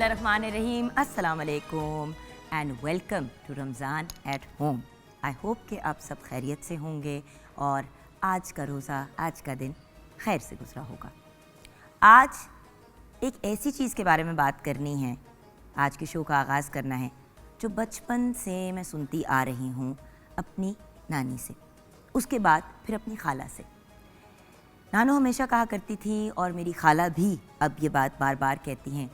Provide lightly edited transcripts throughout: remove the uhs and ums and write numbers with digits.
बिस्मिल्लाहिर्रहमानिर्रहीम, अस्सलाम वालेकुम and welcome to Ramzan at home. I hope कि आप सब खैरियत से होंगे और आज का रोज़ा, आज का दिन खैर से गुजरा होगा। आज एक ऐसी चीज़ के बारे में बात करनी है, आज के शो का आगाज़ करना है, जो बचपन से मैं सुनती आ रही हूँ अपनी नानी से, उसके बाद फिर अपनी खाला से। नानो हमेशा कहा करती थी और मेरी खाला भी अब ये बात बार बार कहती हैं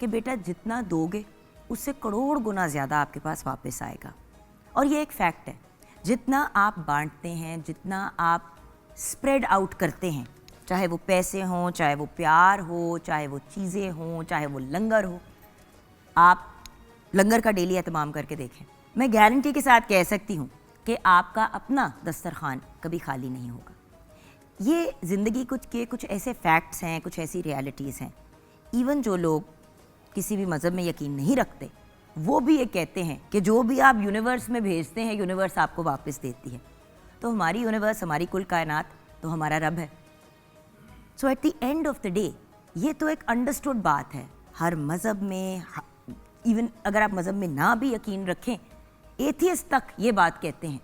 कि बेटा जितना दोगे उससे करोड़ गुना ज़्यादा आपके पास वापस आएगा। और ये एक फैक्ट है, जितना आप बांटते हैं, जितना आप स्प्रेड आउट करते हैं, चाहे वो पैसे हों, चाहे वो प्यार हो, चाहे वो चीज़ें हों, चाहे वो लंगर हो, आप लंगर का डेली एहतमाम करके देखें, मैं गारंटी के साथ कह सकती हूँ कि आपका अपना दस्तरखान कभी खाली नहीं होगा। ये ज़िंदगी कुछ ऐसे फैक्ट्स हैं, कुछ ऐसी रियलिटीज़ हैं। इवन जो लोग किसी भी मज़हब में यकीन नहीं रखते, वो भी ये कहते हैं कि जो भी आप यूनिवर्स में भेजते हैं, यूनिवर्स आपको वापस देती है। तो हमारी यूनिवर्स, हमारी कुल कायनात तो हमारा रब है। So at the end of the day ये तो एक अंडरस्टूड बात है। हर मज़हब में, इवन अगर आप मज़हब में ना भी यकीन रखें, एथियस्ट तक ये बात कहते हैं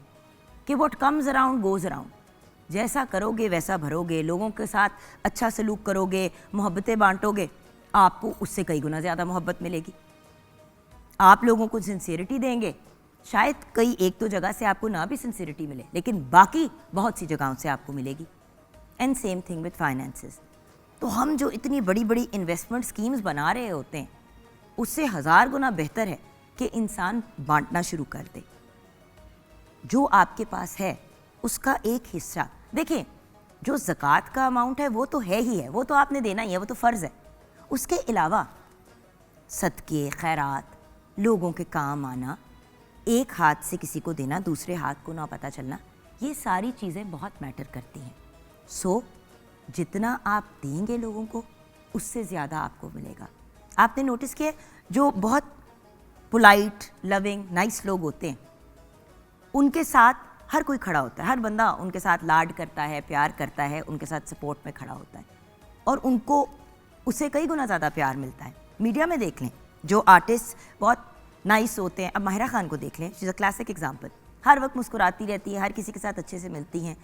कि what comes around goes around. जैसा करोगे वैसा भरोगे, लोगों के साथ अच्छा सलूक करोगे, मोहब्बतें बांटोगे, आपको उससे कई गुना ज़्यादा मोहब्बत मिलेगी। आप लोगों को सिंसियरिटी देंगे, शायद कई एक तो जगह से आपको ना भी सिंसियरिटी मिले, लेकिन बाकी बहुत सी जगहों से आपको मिलेगी। And same thing with finances. तो हम जो इतनी बड़ी बड़ी इन्वेस्टमेंट स्कीम्स बना रहे होते हैं, उससे 1000 गुना बेहतर है कि इंसान बांटना शुरू कर दे। जो आपके पास है उसका एक हिस्सा, देखिए जो ज़कात का अमाउंट है वो तो है ही है, वो तो आपने देना ही है, वो तो फ़र्ज़ है। उसके अलावा सदके, खैरात, लोगों के काम आना, एक हाथ से किसी को देना, दूसरे हाथ को ना पता चलना, ये सारी चीज़ें बहुत मैटर करती हैं। सो जितना आप देंगे लोगों को, उससे ज़्यादा आपको मिलेगा। आपने नोटिस किया, जो बहुत पोलाइट, लविंग, नाइस लोग होते हैं, उनके साथ हर कोई खड़ा होता है, हर बंदा उनके साथ लाड करता है, प्यार करता है, उनके साथ सपोर्ट में खड़ा होता है और उनको उससे कई गुना ज़्यादा प्यार मिलता है। मीडिया में देख लें, जो आर्टिस्ट बहुत नाइस होते हैं, अब माहिरा खान को देख लें, she is a classic example. हर वक्त मुस्कुराती रहती है, हर किसी के साथ अच्छे से मिलती हैं,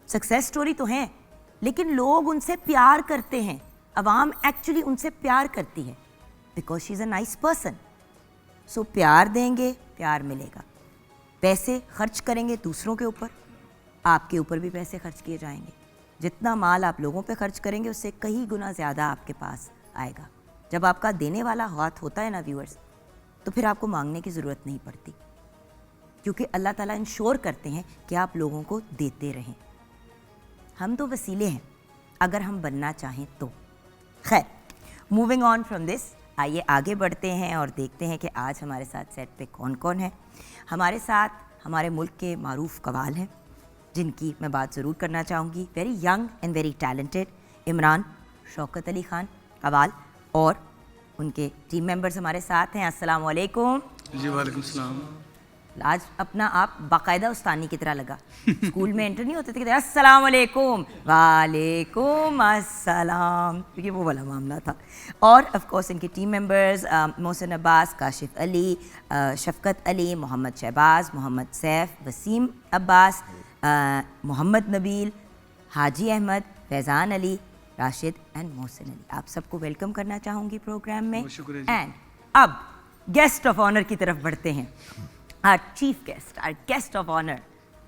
सक्सेस स्टोरी तो हैं, लेकिन लोग उनसे प्यार करते हैं, अवाम एक्चुअली उनसे प्यार करती है because she is a nice person. So प्यार देंगे, प्यार मिलेगा। पैसे खर्च करेंगे दूसरों के ऊपर, आपके ऊपर भी पैसे खर्च किए जाएंगे। जितना माल आप लोगों पे खर्च करेंगे, उससे कई गुना ज़्यादा आपके पास आएगा। जब आपका देने वाला हाथ होता है ना व्यूअर्स, तो फिर आपको मांगने की ज़रूरत नहीं पड़ती, क्योंकि अल्लाह ताला इंश्योर करते हैं कि आप लोगों को देते रहें। हम तो वसीले हैं, अगर हम बनना चाहें तो। खैर, मूविंग ऑन फ्रॉम दिस, आइए आगे बढ़ते हैं और देखते हैं कि आज हमारे साथ सेट पे कौन कौन है। हमारे साथ हमारे मुल्क के मारूफ कवाल हैं, जिनकी मैं बात ज़रूर करना चाहूँगी। Very young and very talented Imran Shaukat Ali Khan Kawal, और उनके टीम मेंबर्स हमारे साथ हैं। अस्सलाम वालेकुम। जी वालेकुम सलाम। आज अपना आप बाकायदा उस्तानी की तरह लगा। स्कूल में एंटर नहीं होते थे, कहते अस्सलाम वालेकुम, वालेकुम अस्सलाम, क्योंकि वो वाला मामला था। और ऑफ कोर्स इनके team members Mohsin Abbas, Kashif Ali, Shafqat Ali, Mohammad Shahbaz, Mohammad Saif, Waseem Abbas, Mohammad Nabeel, Haji Ahmed, Faizan Ali, Rashid and Mohsin Ali. आप सबको वेलकम करना चाहूँगी प्रोग्राम में। एंड अब गेस्ट ऑफ ऑनर की तरफ बढ़ते हैं। Our chief guest, our guest of honour,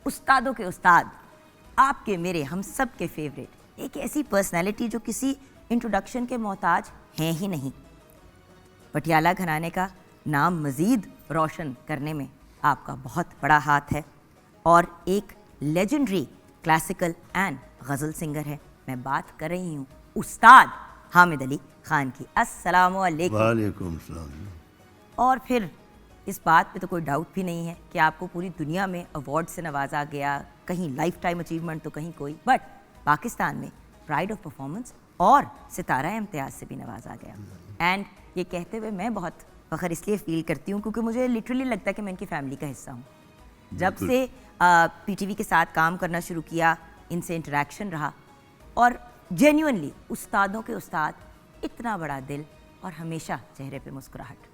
उस्तादों के उस्ताद, आपके मेरे हम सब के फेवरेट, एक ऐसी पर्सनैलिटी जो किसी इंट्रोडक्शन के मोहताज हैं ही नहीं। पटियाला घराने का नाम मज़ीद रोशन करने में आपका बहुत बड़ा हाथ है और एक legendary classical and ghazal singer है। मैं बात कर रही हूँ उस्ताद हामिद अली खान की। अस्सलाम वालेकुम। वालेकुम सलाम। और फिर इस बात पे तो कोई डाउट भी नहीं है कि आपको पूरी दुनिया में अवार्ड से नवाजा गया, कहीं लाइफ टाइम अचीवमेंट तो कहीं कोई, बट पाकिस्तान में प्राइड ऑफ परफॉर्मेंस और सितारा इम्तियाज़ से भी नवाजा गया। एंड ये कहते हुए मैं बहुत फ़ख्र इसलिए फ़ील करती हूँ क्योंकि मुझे लिटरली लगता है कि मैं इनकी फैमिली का हिस्सा हूँ। जब से पीटीवी के साथ काम करना शुरू किया, इनसे इंटरेक्शन रहा, और जेन्युइनली उस्तादों के उस्ताद, इतना बड़ा दिल, और हमेशा चेहरे पे मुस्कुराहट।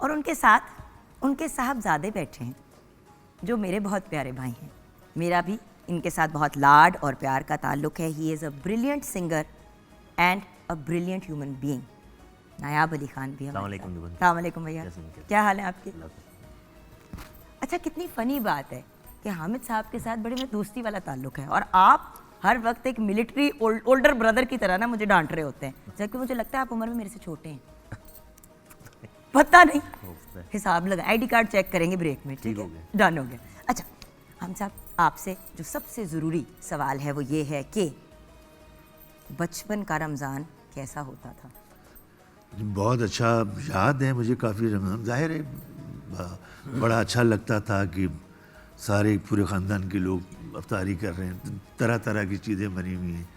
और उनके साथ उनके साहबजादे बैठे हैं जो मेरे बहुत प्यारे भाई हैं। मेरा भी इनके साथ बहुत लाड और प्यार का ताल्लुक़ है। He is a brilliant singer and a brilliant human being. Nayab Ali Khan भी हमारे साथ। अस्सलाम वालेकुम भैया, क्या हाल है आपके? अच्छा, कितनी फ़नी बात है कि हामिद साहब के साथ बड़े में दोस्ती वाला ताल्लुक़ है और आप हर वक्त एक मिलिट्री ओल्डर ब्रदर की तरह ना मुझे डांट रहे होते हैं, जबकि मुझे लगता है आप उम्र में मेरे से छोटे हैं। पता नहीं, हिसाब लगा। आईडी कार्ड चेक करेंगे ब्रेक में, ठीक है? डन हो गया। अच्छा, हम साहब आपसे जो सबसे ज़रूरी सवाल है वो ये है कि बचपन का रमज़ान कैसा होता था? बहुत अच्छा याद है मुझे, काफ़ी रमज़ान ज़ाहिर है बड़ा अच्छा लगता था कि सारे पूरे ख़ानदान के लोग अफ्तारी कर रहे हैं, तरह तरह की चीज़ें बनी हुई हैं।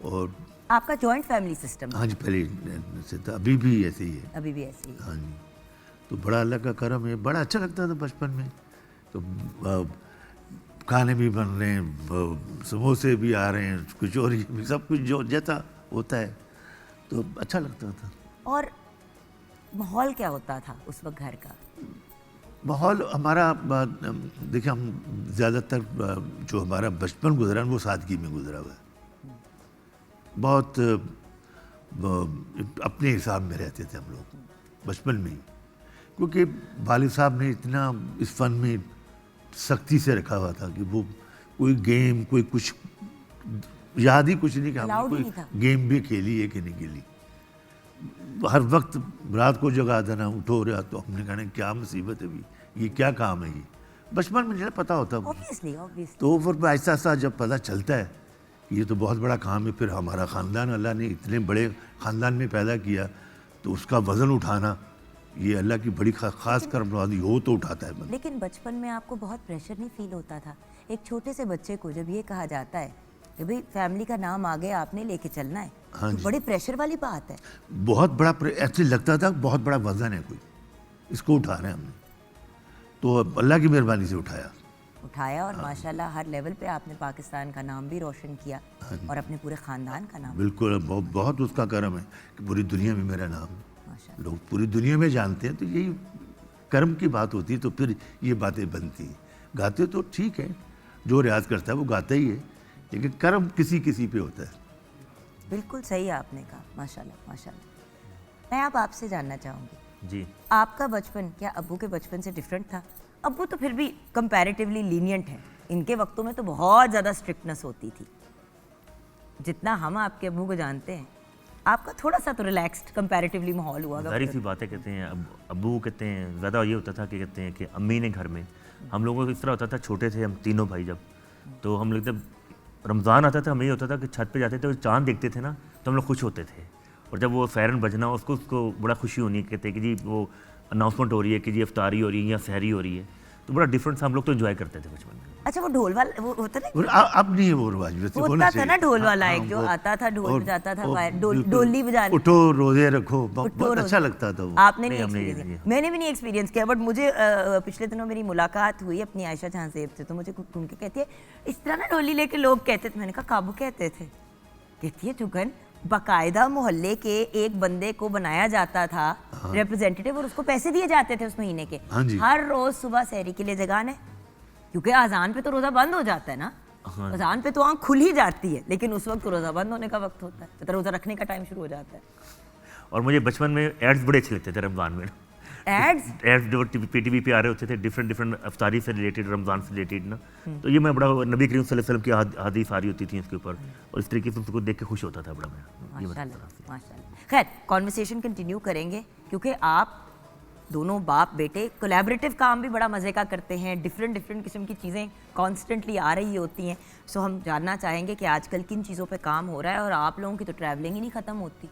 और आपका जॉइंट फैमिली सिस्टम? हाँ जी, पहले से था, अभी भी ऐसे ही है। अभी भी ऐसे ही? हाँ जी, तो बड़ा अल्लाह का करम है, बड़ा अच्छा लगता था बचपन में। तो खाने भी बन रहे हैं, समोसे भी आ रहे हैं, कुछ और भी, सब कुछ जो जैसा होता है तो अच्छा लगता था। और माहौल क्या होता था उस वक्त घर का? माहौल हमारा, देखिए हम ज़्यादातर जो हमारा बचपन गुजरा वो सादगी में गुजरा हुआ है। बहुत अपने हिसाब में रहते थे हम लोग बचपन में ही, क्योंकि वालिद साहब ने इतना इस फन में सख्ती से रखा हुआ था कि वो कोई गेम, कोई कुछ याद ही कुछ नहीं कि हमने कोई गेम भी खेली है कि नहीं खेली। हर वक्त रात को जगा देना, उठो रहा, तो हमने कहना क्या मुसीबत है भी, ये क्या काम है ये। बचपन में नहीं पता होता, obviously. तो फिर ऐसा ऐसा जब पता चलता है कि ये तो बहुत बड़ा काम है, फिर हमारा ख़ानदान अल्लाह ने इतने बड़े ख़ानदान में पैदा किया, तो उसका वज़न उठाना ये अल्लाह की बड़ी ख़ास करमवादी हो तो उठाता है। लेकिन बचपन में आपको बहुत प्रेशर नहीं फील होता था? एक छोटे से बच्चे को जब ये कहा जाता है कि भाई फैमिली का नाम आ गया, आपने लेके चलना है, हाँ, तो बड़े प्रेशर वाली बात है। बहुत बड़ा, ऐसे लगता था बहुत बड़ा वजन है कोई, इसको उठा रहे हैं हमने, तो अल्लाह की मेहरबानी से उठाया और माशाल्लाह हर लेवल पे आपने पाकिस्तान का नाम भी रोशन किया और अपने पूरे ख़ानदान का नाम। बिल्कुल, बहुत उसका करम है कि पूरी दुनिया में मेरा नाम है, लोग पूरी दुनिया में जानते हैं, तो यही कर्म की बात होती है। तो फिर ये बातें बनती हैं। गाते तो ठीक है, जो रियाज करता है वो गाता ही है, लेकिन कर्म किसी किसी पे होता है। बिल्कुल सही आपने कहा, माशाल्लाह माशाल्लाह। मैं अब आपसे जानना चाहूँगी जी, आपका बचपन क्या अब्बू के बचपन से डिफरेंट था? अब्बू तो फिर भी कंपैरेटिवली लीनियंट है, इनके वक्तों में तो बहुत ज़्यादा स्ट्रिक्टनेस होती थी। जितना हम आपके अब्बू को जानते हैं, आपका थोड़ा सा तो रिलैक्स्ड कंपैरेटिवली माहौल हुआ। सारी सी बातें कहते हैं अब्बू कहते हैं, ज़्यादा ये होता था कि कहते हैं कि अम्मी ने घर में, हम लोगों को इस तरह होता था, छोटे थे हम तीनों भाई जब, तो हम लोग जब रमज़ान आता था हमें ये होता था कि छत पे जाते थे, चाँद देखते थे ना तो हम लोग खुश होते थे। और जब वो फ़ैरन बजना उसको बड़ा खुशी होनी, कहते हैं कि जी वो अनाउंसमेंट हो रही है कि जी इफ्तारी हो रही है या सहरी हो रही है, तो बड़ा डिफरेंट सा हम लोग तो एंजॉय करते थे बचपन में। अच्छा, वो ढोल वाला वो होता ना, अब नहीं है वो रिवाज, वैसे होता था ना ढोल वाला, एक जो आता था ढोल बजाता था, डोली बजाने, उठो रोजे रखो, बहुत अच्छा लगता था वो। आपने नहीं एक्सपीरियंस किया? मैंने भी नहीं एक्सपीरियंस किया, बट मुझे पिछले दिनों मेरी मुलाकात हुई अपनी आयशा जहां से, तो मुझे घूम के कहती है इस तरह ना डोली लेके लोग कहते थे। मैंने कहा काबू कहते थे? कहती है चुगन, बाकायदा मोहल्ले के एक बंदे को बनाया जाता था रिप्रेजेंटेटिव और उसको पैसे दिए जाते थे उस महीने के, हर रोज सुबह सहरी के लिए जगाना है, क्योंकि अजान पे तो रोज़ा बंद हो जाता है ना। अजान पे तो आँख खुल ही जाती है, लेकिन उस वक्त तो रोज़ा बंद होने का वक्त होता है, तो रोज़ा रखने का टाइम शुरू हो जाता है। और मुझे बचपन में एड्स बड़े अच्छे लगते थे रमज़ान में। एड्स जो पीटीवी पे आ रहे होते थे, डिफरेंट अफ्तारी से रिलेटेड, रमज़ान से रिलेटेड ना, तो ये मैं बड़ा, नबी करीम सल्लल्लाहु अलैहि वसल्लम की हदीस आ रही होती थी इसके ऊपर, और इस तरीके से उसको देख के खुश होता था बड़ा मैं। माशाल्लाह। खैर, कॉन्वर्सेशन कंटिन्यू करेंगे, क्योंकि आप दोनों बाप बेटे कोलैबोरेटिव काम भी बड़ा मज़े का करते हैं, डिफरेंट किस्म की चीज़ें कॉन्स्टेंटली आ रही होती हैं। सो हम जानना चाहेंगे कि आजकल किन चीज़ों पे काम हो रहा है। और आप लोगों की तो ट्रैवलिंग ही नहीं ख़त्म होती,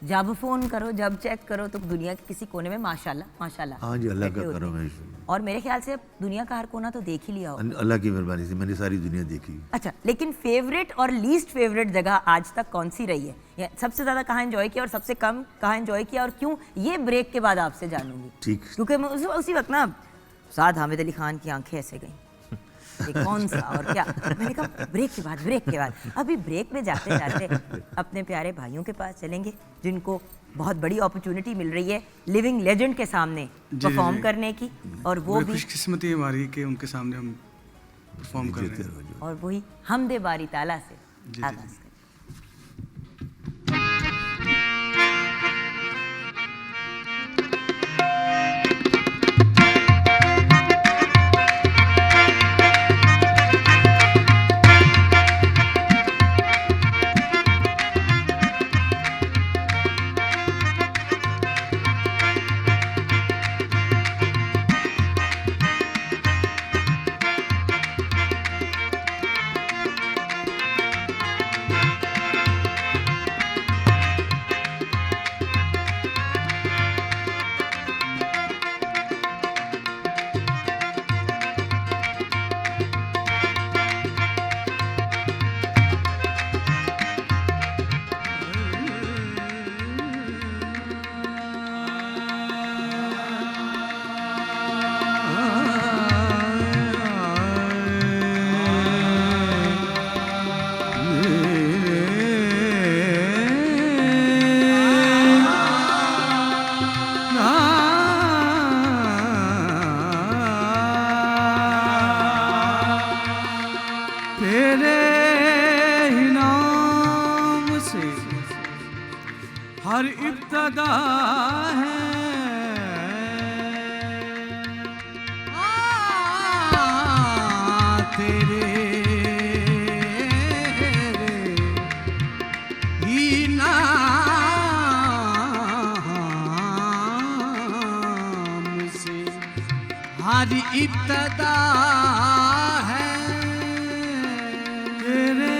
जब फ़ोन करो जब चेक करो तो दुनिया के किसी कोने में माशाल्लाह माशाल्लाह। हाँ जी, अल्लाह का करम है। और मेरे ख्याल से दुनिया का हर कोना तो देख ही लिया हो। अल्लाह की मेहरबानी से मैंने सारी दुनिया देखी। अच्छा, लेकिन फेवरेट और लीस्ट फेवरेट जगह आज तक कौन सी रही है? या सबसे ज़्यादा कहाँ एंजॉय किया और सबसे कम कहाँ एंजॉय किया, और क्यों? ये ब्रेक के बाद आपसे जानूंगी। ठीक, क्योंकि उसी वक्त ना साद हामिद अली खान की आंखें ऐसे गई। ये कौन सा और क्या। मैंने कहा ब्रेक के बाद। अभी ब्रेक में जाते जाते अपने प्यारे भाइयों के पास चलेंगे जिनको बहुत बड़ी अपॉर्चुनिटी मिल रही है लिविंग लेजेंड के सामने परफॉर्म करने की, और वो भी खुशकिस्मती हमारी कि उनके सामने हम परफॉर्म कर रहे हैं। और वही हमदे बारी ताला से आगाज करें। हर इब्तदा है तेरे ही नाम से हर इब्तदा है तेरे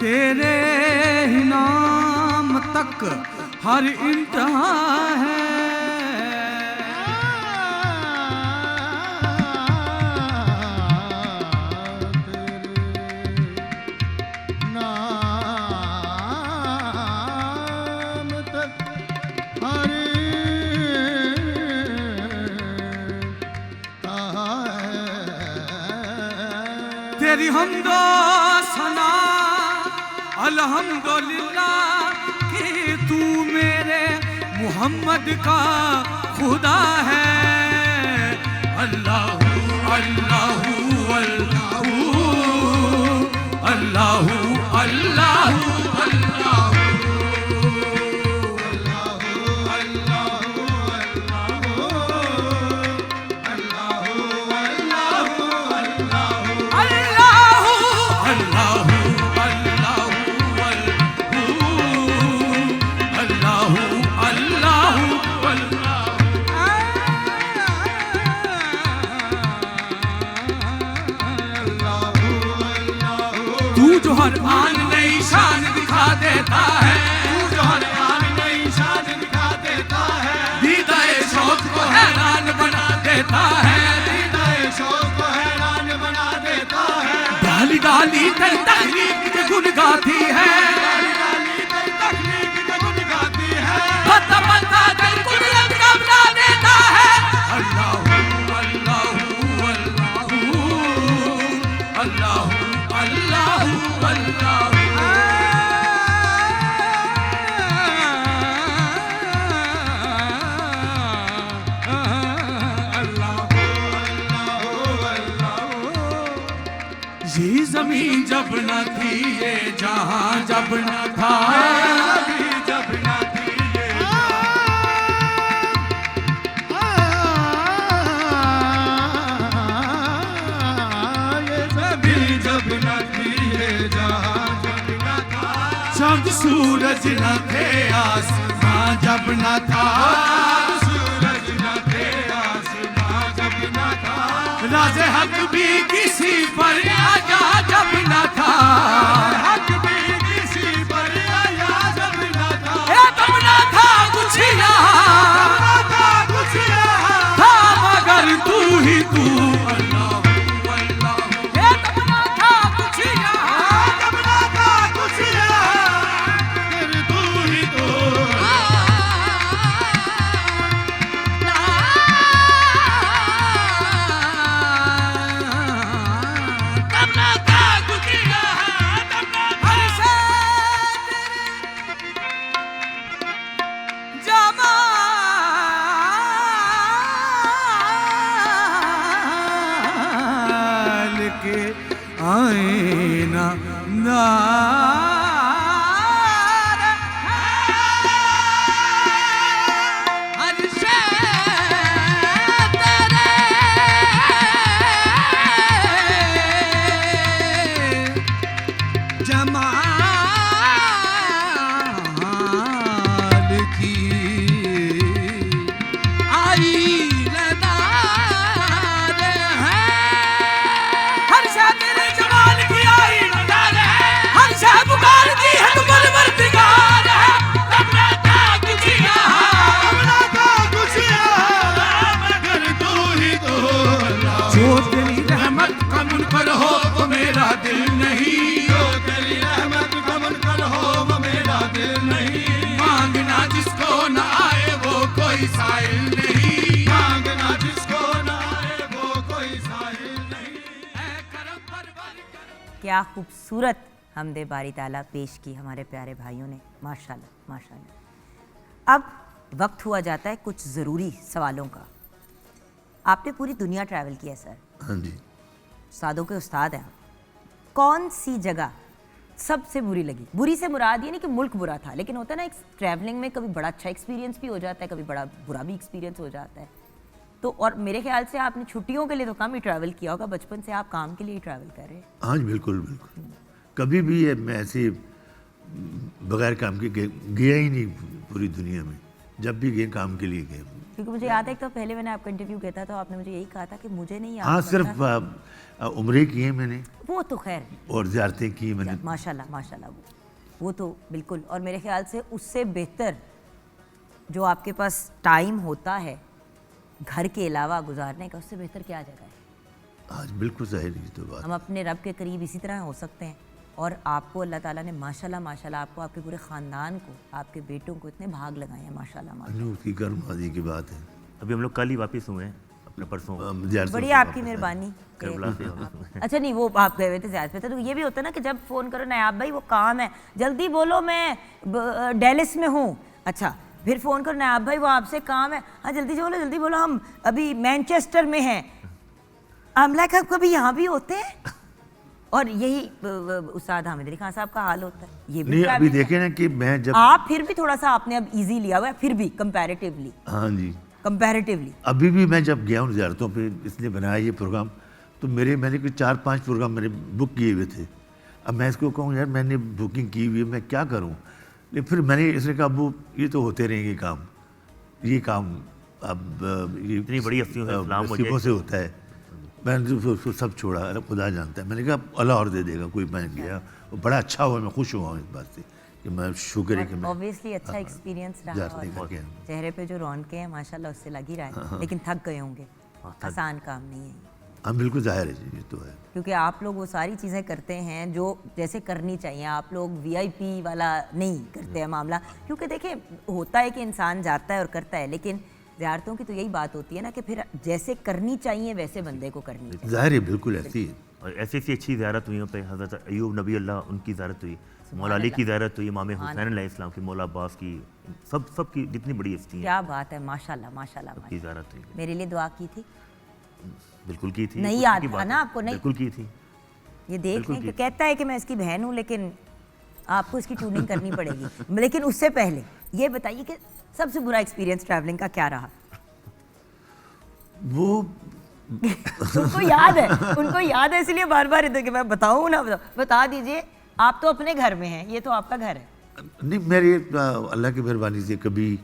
तेरे ही नाम तक हर इंतहा है। तेरी हमदो सना अल्हम्दुलिल्लाह कि तू मेरे मोहम्मद का खुदा है। अल्लाहू अल्लाहू अल्लाहू अल्लाहू अल्लाहू जो हर आन नई शान दिखा देता है, तू जो हर आन नई शान दिखा देता है, दीदाए शौक को हैरान बना देता है, दीदाए शौक को हैरान बना देता है। डाली डाली तेरी तकलीफ के गुन गाती है, डाली डाली तेरी तकलीफ के गुन गाती है, बता बता दिल कुदरत का बना देता है। अल्लाहू अल्लाहू अल्लाहू अल्लाहू अल्लाहू ये ज़मीन जब न थी, ये जहां जब न था, जब न थी ये ज़मीन जब न थी, ये जहां जब न था, चांद सूरज न थे, आसमां जब न था, सूरज न थे, आसमां जब न था, राज़े हक भी किसी पर आया जब न था, हक भी किसी पर आया जब न था, तब न था कुछ यहाँ, था मगर तू ही तू। के आए ना नार हर शे तेरे जमाल की आई लदार है हर शे तेरे जमाल की आई लदार है हर शे पुकार दी है तू परवरदिगार है अपना का कुछ मगर तू ही तो जो तेरी रहमत का मुनकर हो वो मेरा दिल नहीं जो तेरी रहमत का मुनकर हो वो मेरा दिल नहीं मांगना जिसको न आए वो कोई साइल नहीं मांगना जिसको न आए वो कोई साइल नहीं ऐ करम परवर कर क्या खूबसूरत हमदे बारी ताला पेश की हमारे प्यारे भाइयों ने, माशाल्लाह माशाल्लाह। अब वक्त हुआ जाता है कुछ ज़रूरी सवालों का। आपने पूरी दुनिया ट्रैवल किया सर, हाँ जी। उस्तादों के उस्ताद हैं आप। कौन सी जगह सबसे बुरी लगी? बुरी से मुराद ये नहीं कि मुल्क बुरा था, लेकिन होता है ना एक ट्रैवलिंग में कभी बड़ा अच्छा एक्सपीरियंस भी हो जाता है, कभी बड़ा बुरा भी एक्सपीरियंस हो जाता है। तो और मेरे ख्याल से आपने छुट्टियों के लिए तो कम ही ट्रैवल किया होगा, बचपन से आप काम के लिए ही ट्रैवल कर रहे हैं। हाँ जी, बिल्कुल बिल्कुल। कभी भी मैं ऐसे बगैर काम के गया ही नहीं पूरी दुनिया में। जब भी गए काम के लिए गए। क्योंकि मुझे याद है कि तो पहले मैंने आपका इंटरव्यू किया था तो आपने मुझे यही कहा था कि मुझे नहीं याद। हाँ, सिर्फ उम्रे किए मैंने वो तो खैर और ज़ियारतें की मैंने। माशाल्लाह माशाल्लाह, वो तो बिल्कुल। और मेरे ख्याल से उससे बेहतर जो आपके पास टाइम होता है घर के अलावा गुजारने का, उससे बेहतर क्या जगह है? आज बिल्कुल सही नहीं तो बात। हम अपने रब के करीब इसी तरह हो सकते हैं। और आपको अल्लाह ताला ने माशाल्लाह माशाल्लाह आपको, आपके पूरे ख़ानदान को, आपके बेटों को इतने भाग लगाए हैं माशाल्लाह माशाल्लाह। उसकी कर्मवादी की बात है। अभी हम लोग कल ही वापस हुए हैं अपने परसों ज़ियारतों बड़ी से आपकी वापस आए। मेहरबानी। करबला से। अच्छा नहीं, वो आप गए हुए थे ज़्यादा पे, तो ये भी होता है ना कि जब फ़ोन करो नायाब भाई वो काम है, जल्दी बोलो मैं डेलिस में हूँ। अच्छा फिर फ़ोन करो नायाब भाई वो आपसे काम है, हाँ जल्दी जल्दी बोलो हम अभी मैनचेस्टर में हैं। आमला का कभी यहाँ भी होते हैं। और यही उस्ताद हामिद अली खान साहब का हाल होता है। ये भी नहीं, अभी travelling देखे ना कि मैं जब आप फिर भी थोड़ा सा आपने अब इजी लिया हुआ है, फिर भी कंपैरेटिवली हाँ जी, कंपैरेटिवली। भी मैं जब गया हूँ ज़ियारतों पे, इसने बनाया ये प्रोग्राम, तो मैंने कोई 4-5 प्रोग्राम मैंने बुक किए हुए थे। अब मैं इसको कहूँ यार मैंने बुकिंग की हुई है, मैं क्या करूँ? लेकिन फिर मैंने इसने कहा वो ये तो होते रहेंगे ये काम अब ये इतनी बड़ी हस्तियों से इस्लाम मुझे- सिखों से होता है। मैंने तो उसको सब छोड़ा, खुदा जानता है। मैंने कहा अल्लाह और दे देगा कोई। मैं गया, वो बड़ा अच्छा हुआ, मैं खुश हुआ हूँ इस बात से कि मैं शुक्र है कि मैं ऑब्वियसली अच्छा एक्सपीरियंस रहा जाते और करके आया। चेहरे पे जो रौनकें हैं माशाल्लाह उससे लग ही रहा है। लेकिन थक गए होंगे, आसान काम नहीं है ये। हाँ बिल्कुल जाहिर है जी, ये तो है। क्योंकि आप लोग वो सारी चीज़ें करते हैं जो जैसे करनी चाहिए। आप लोग वीआईपी वाला नहीं करते हैं मामला। क्योंकि देखिए होता है कि इंसान जाता है और करता है, लेकिन ज़ियारतों की तो यही बात होती है ना कि फिर जैसे करनी चाहिए वैसे बंदे को करनी चाहिए। जाहिर है, बिल्कुल ऐसी है। और ऐसी ऐसी अच्छी ज़ियारत हुई पे हज़रत अयूब नबी अल्लाह उनकी ज़ियारत हुई, मौला अली की ज़ियारत हुई, इमाम हुसैन अलैहिस्सलाम की, मौला अब्बास की, सब की जितनी बड़ी हस्ती हैं क्या बात है, माशाल्लाह माशाल्लाह की माशाल्लाह। ज़ियारत हुई। मेरे लिए दुआ की थी, बिल्कुल की थी। नहीं कुछ याद की था बात ना है। आपको? नहीं। बिल्कुल की थी। ये देख बिल्कुल लें कि की। कहता है कि मैं इसकी बहन हूँ, लेकिन आपको इसकी ट्यूनिंग करनी पड़ेगी। लेकिन उससे पहले ये बताइए कि सबसे बुरा एक्सपीरियंस ट्रैवलिंग का क्या रहा? वो उनको याद है इसलिए बार बार इधर कि मैं बताऊँ ना बता दीजिए। आप तो अपने घर में हैं, ये तो आपका घर है। नहीं, मेरे अल्लाह की मेहरबानी से कभी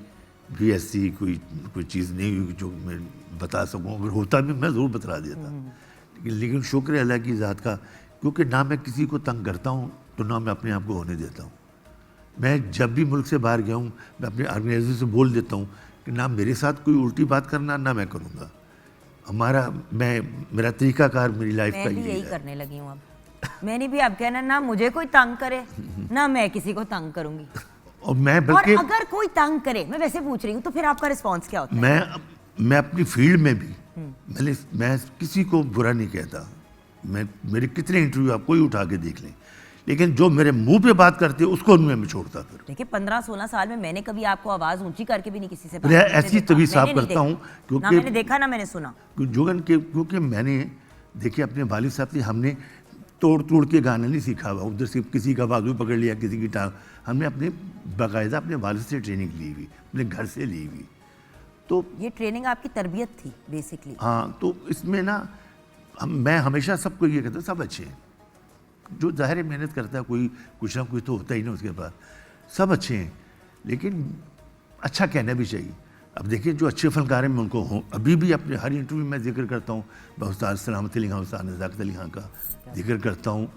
भी ऐसी कोई चीज़ नहीं हुई जो मैं बता सकूं। अगर होता भी मैं ज़रूर बता देता। लेकिन शुक्र है अल्लाह की ज़ात का, क्योंकि ना मैं किसी को तंग करता हूँ तो ना मैं अपने आप को होने देता हूँ। मैं जब भी मुल्क से बाहर गया हूँ मैं अपने ऑर्गेनाइजर से बोल देता हूँ कि ना मेरे साथ कोई उल्टी बात करना ना मैं करूँगा। मेरा तरीक़ाकार मेरी लाइफ का मैं भी ये यही है। करने लगी हूँ अब। मैंने भी अब कहना ना मुझे कोई तंग करे ना मैं किसी को तंग करूंगी। और मैं और बल्कि अगर कोई तंग करे, मैं वैसे पूछ रही हूँ, तो फिर आपका रिस्पॉन्स क्या होता है? मैं अपनी फील्ड में भी मैं किसी को बुरा नहीं कहता। मेरे कितने इंटरव्यू आप कोई उठा के देख लें, लेकिन जो मेरे मुंह पे बात करते हैं उसको मैं छोड़ता। फिर देखिए 15-16 साल में मैंने कभी आपको आवाज ऊंची करके भी नहीं किसी से मैं ऐसी तभी साफ करता हूँ ना मैंने देखा ना मैंने सुना। क्योंकि देखिए अपने वालिद साहब से हमने तोड़ तोड़ के गाना नहीं सीखा हुआ, उधर से किसी का बाजू पकड़ लिया, किसी की टांग, हमने अपने बाकायदा अपने वालिद से ट्रेनिंग ली हुई, अपने घर से ली हुई। तो ये ट्रेनिंग आपकी तरबियत थी बेसिकली। हाँ, तो इसमें ना मैं हमेशा सबको ये कहता हूँ सब अच्छे हैं, जो ज़ाहिर मेहनत करता है कोई कुछ ना कुछ तो होता ही ना उसके पास, सब अच्छे हैं, लेकिन अच्छा कहना भी चाहिए। अब देखिए जो अच्छे फनकार हैं मैं उनको हूँ, अभी भी अपने हर इंटरव्यू में जिक्र करता हूँ, मैं उस्ताद सलामत अली खान, उस्ताद नज़ाकत अली खान का जिक्र करता हूँ,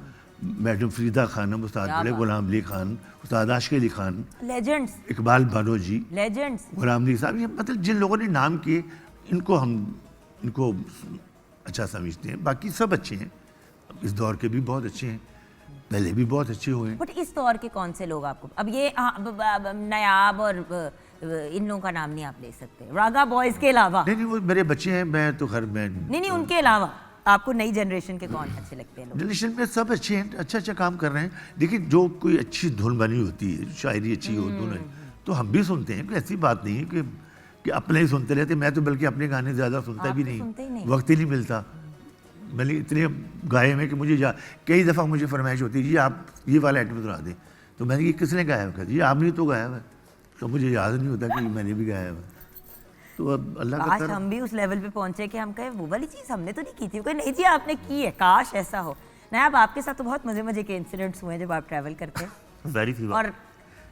मैडम फरीदा खानम, उस्ताद बड़े गुलाम अली खान, उस्ताद आशिक अली खान, लेजेंड्स, इकबाल बानोजी, लेजेंड्स, गुलाम अली साहब, ये मतलब जिन लोगों ने नाम किए इनको अच्छा समझते हैं। बाकी सब अच्छे हैं, इस दौर के भी बहुत अच्छे हैं, पहले भी बहुत अच्छे हुए हैं। बट इस दौर के कौन से लोग आपको अब ये नायाब और इन लोगों का नाम नहीं आप ले सकते, रागा बॉयज के अलावा? नहीं वो मेरे बच्चे हैं, मैं तो खैर मैं नहीं उनके अलावा आपको नई जनरेशन के कौन अच्छे लगते हैं लोग? जनरेशन में सब अच्छे हैं, अच्छा काम कर रहे हैं। देखिए जो कोई अच्छी धुन बनी होती है, शायरी अच्छी हो धुन है, तो हम भी सुनते हैं, कोई ऐसी बात नहीं है कि अपने ही सुनते रहते। मैं तो बल्कि अपने गाने ज़्यादा सुनता भी सुनते ही नहीं, नहीं। वक्त ही नहीं मिलता। मैंने इतने गाए हैं कि मुझे कई दफ़ा मुझे फरमाइश होती है जी आप ये वाला आइटम सुना दें, तो मैंने ये किसने गाया है? जी आपने तो गाया है, तो मुझे याद नहीं होता कि मैंने भी गाया है। तो अब अल्लाह का काश हम भी उस लेवल पे पहुंचे कि हम कहे वो वाली चीज़ हमने तो नहीं की थी, वो कहे नहीं जी आपने की है, काश ऐसा हो। नायाब आपके साथ तो बहुत मज़े के इंसिडेंट्स हुए हैं जब आप ट्रैवल करते हैं, वेरी फी और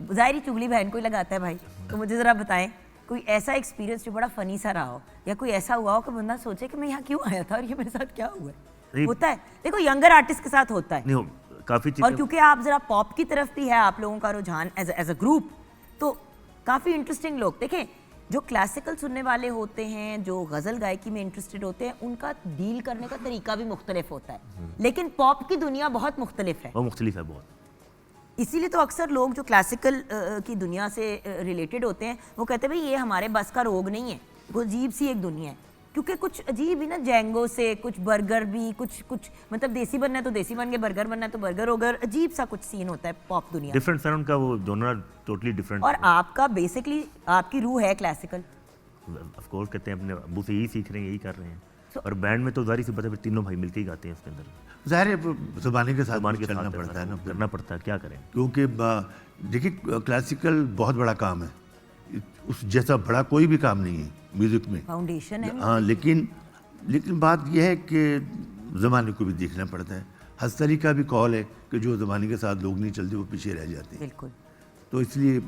ज़ाहिरी चुगली बहन को ही लगाता है भाई, तो मुझे ज़रा बताएं कोई ऐसा एक्सपीरियंस जो बड़ा फ़नी सा रहा हो, या कोई ऐसा हुआ हो कि बंदा सोचे कि मैं यहाँ क्यों आया था और ये मेरे साथ क्या हुआ है? होता है, देखो यंगर आर्टिस्ट के साथ होता है, नहीं हो काफ़ी और चीज़ें। क्योंकि आप जरा पॉप की तरफ भी है आप लोगों का रुझान एज अ ग्रुप, तो काफ़ी इंटरेस्टिंग लोग देखें जो क्लासिकल सुनने वाले होते हैं, जो गज़ल गायकी में इंटरेस्टेड होते हैं, उनका डील करने का तरीका भी मुख्तलिफ होता है, लेकिन पॉप की दुनिया बहुत मुख्तलिफ है। वो मुख्तलिफ है बहुत। इसीलिए तो अक्सर लोग जो क्लासिकल की दुनिया से रिलेटेड होते हैं वो कहते हैं भाई ये हमारे बस का रोग नहीं है, वो अजीब सी एक दुनिया है, क्योंकि कुछ अजीब ही ना जैंगो से, कुछ बर्गर भी, कुछ मतलब देसी बनना है तो देसी बन गए, बर्गर बनना है तो बर्गर हो गए, अजीब सा कुछ सीन होता है पॉप दुनिया में। डिफरेंट साउंड का वो जोनर टोटली डिफरेंट। और आपका बेसिकली आपकी रूह है क्लासिकल, ऑफ कोर्स कहते हैं अपने अब्बू से यही सीख रहे हैं, यही कर रहे हैं। और बैंड में तो जाहिर सी बात है फिर तीनों भाई मिलके ही गाते हैं उसके अंदर, ज़ाहिर है ज़माने के साथ ज़बान के चलना साथ पड़ता है ना, करना पड़ता है, क्या करें। क्योंकि देखिए क्लासिकल बहुत बड़ा काम है, उस जैसा बड़ा कोई भी काम नहीं है म्यूज़िक में। फाउंडेशन है। हाँ, लेकिन बात यह है कि ज़माने को भी देखना पड़ता है। हसन अली का भी कॉल है कि जो ज़माने के साथ लोग नहीं चलते वो पीछे रह जाते हैं। बिल्कुल। तो इसलिए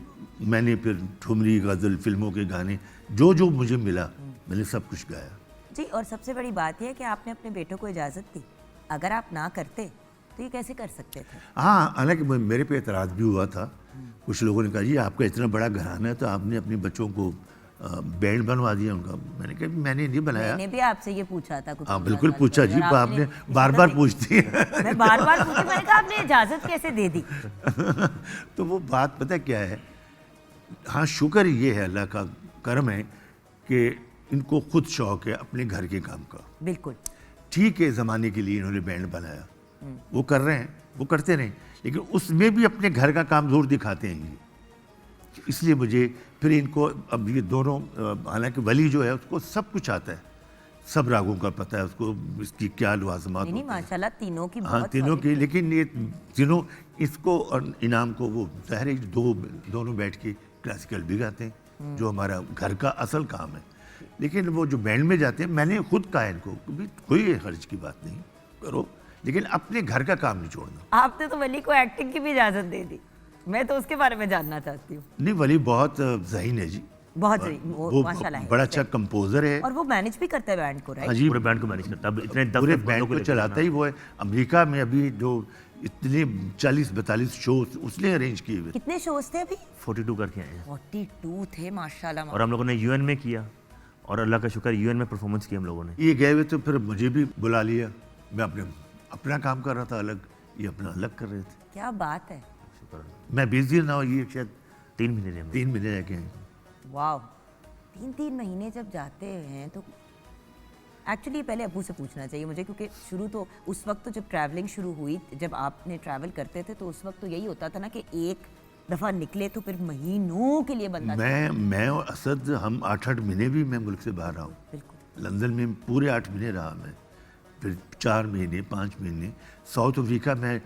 मैंने फिर ठुमरी, गज़ल, फिल्मों के गाने जो मुझे मिला मैंने सब कुछ गाया। जी, और सबसे बड़ी बात यह है कि आपने अपने बेटों को इजाज़त दी, अगर आप ना करते तो ये कैसे कर सकते थे? हाँ, हालांकि मेरे पे एतराज़ भी हुआ था, कुछ लोगों ने कहा जी आपका इतना बड़ा घराना है तो आपने अपने बच्चों को बैंड बनवा दिया उनका। मैंने कहा मैंने नहीं बनाया। मैंने भी आपसे ये पूछा था कुछ। हाँ बिल्कुल पूछा जी, आपने बार पूछती है। मैं बार पूछी, मैंने कहा आपने इजाज़त कैसे दे दी? तो वो बात पता क्या है, हाँ शुक्र ये है, अल्लाह का करम है कि इनको खुद शौक है अपने घर के काम का। बिल्कुल ठीक है, ज़माने के लिए इन्होंने बैंड बनाया, वो कर रहे हैं, वो करते रहें, लेकिन उसमें भी अपने घर का काम ज़रूर दिखाते हैं ये। इसलिए मुझे फिर इनको अब ये दोनों, हालांकि वली जो है उसको सब कुछ आता है, सब रागों का पता है उसको, इसकी क्या लवाजमात नहीं, होते हैं। माशाल्लाह तीनों की हाँ बहुत तीनों solid की, लेकिन ये तीनों इसको और इनाम को वो ज़ाहिर है दोनों बैठ के क्लासिकल भी गाते हैं, जो हमारा घर का असल काम है। लेकिन वो जो बैंड में जाते हैं, मैंने खुद कहा इनको कोई खर्च की बात नहीं, करो लेकिन अपने घर का काम नहीं छोड़ना। आपने तो वली को एक्टिंग की भी इजाज़त दे दी, मैं तो उसके बारे में जानना चाहती हूँ। नहीं, वली बहुत ज़हीन है जी, बहुत सही, वो माशाल्लाह है। बड़ा अच्छा कंपोजर है, और वो मैनेज भी करता है बैंड को, हाँ राइट? जी, पूरे बैंड को मैनेज करता है। अब इतने पूरे बैंड को चलाता ही वो है। अमेरिका में अभी जो इतने 40-42 शो उसने अरेंज किए हुए। कितने शोज थे अभी? 42 करके आए हैं। 42 थे, माशाल्लाह। और हम लोगों ने यूएन में किया, और अल्लाह का शुक्र यूएन में परफॉर्मेंस की हम लोगों ने। ये गए हुए तो फिर मुझे भी बुला लिया, मैं अपना काम कर रहा था अलग, ये अपना अलग कर रहे थे। क्या बात है, शुक्र। मैं 20 दिन ना हो, ये शायद 3 महीने रहे हम। 3 महीने रह के आए। वाह। 3 महीने जब जाते हैं तो एक्चुअली पहले अबू से पूछना चाहिए मुझे, क्योंकि शुरू तो उस वक्त तो जब ट्रैवलिंग शुरू हुई, जब आपने ट्रैवल करते थे तो उस वक्त तो यही होता था ना कि एक दफ़ा निकले तो फिर महीनों के लिए बंदा। मैं और असद हम 8-8 महीने भी मैं मुल्क से बाहर रहा हूँ। बिल्कुल। लंदन में पूरे 8 महीने रहा मैं, फिर 4 महीने 5 महीने साउथ अफ्रीका में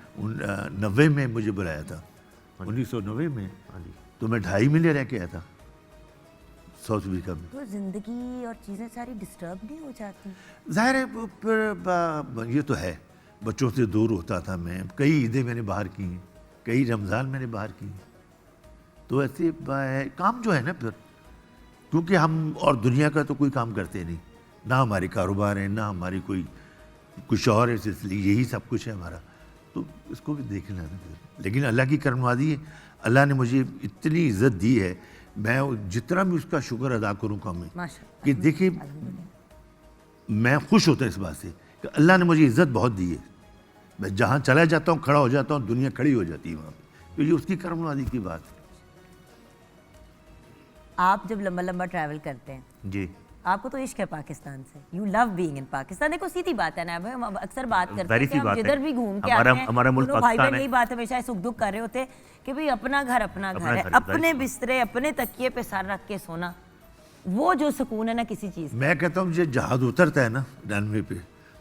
90 में मुझे बुलाया था, 1990 में। हाँ जी। तो मैं 2.5 महीने रह के आया था साउथ अफ्रीका में। तो ज़िंदगी और चीज़ें सारी डिस्टर्ब नहीं हो जाती? ज़ाहिर है फिर ये तो है, बच्चों से दूर होता था मैं। कई ईदें मैंने बाहर की हैं, कई रमज़ान मैंने बाहर की हैं। तो ऐसे काम जो है ना फिर, क्योंकि हम और दुनिया का तो कोई काम करते नहीं, ना हमारे कारोबार है, ना हमारी कोई कुछ और है, इसलिए यही सब कुछ है हमारा, तो इसको भी देखना है फिर। लेकिन अल्लाह की करमवादी है, अल्लाह ने मुझे इतनी इज़्ज़त दी है, मैं जितना भी उसका शुक्र अदा करूँ कम है। माशाअल्लाह। कि देखिए, मैं खुश होता इस बात से कि अल्लाह ने मुझे इज़्ज़त बहुत दी है। मैं जहाँ चला जाता हूँ, खड़ा हो जाता हूँ, दुनिया खड़ी हो जाती है वहाँ पे। तो ये उसकी करमवादी की बात है। आप जब लंबा लंबा ट्रैवल करते हैं, जी। आपको तो इश्क है पाकिस्तान से, you love being in Pakistan. देखो सीधी बात है ना, हम अक्सर बात करते Very हैं कि सी हम बात है। जिधर भी घूम के हमारा- आते हैं, हमारा मुल्क दोनों भाई पाकिस्तान बहन है। यही बात हमेशा सुख दुख कर रहे होते हैं कि भाई अपना घर अपना घर है, घर है, अपने very बिस्तरे अपने तकिए पे सर रख के सोना, वो जो सुकून है ना किसी चीज़ में। मैं कहता हूँ जब जहाज उतरता है ना रनवे पे,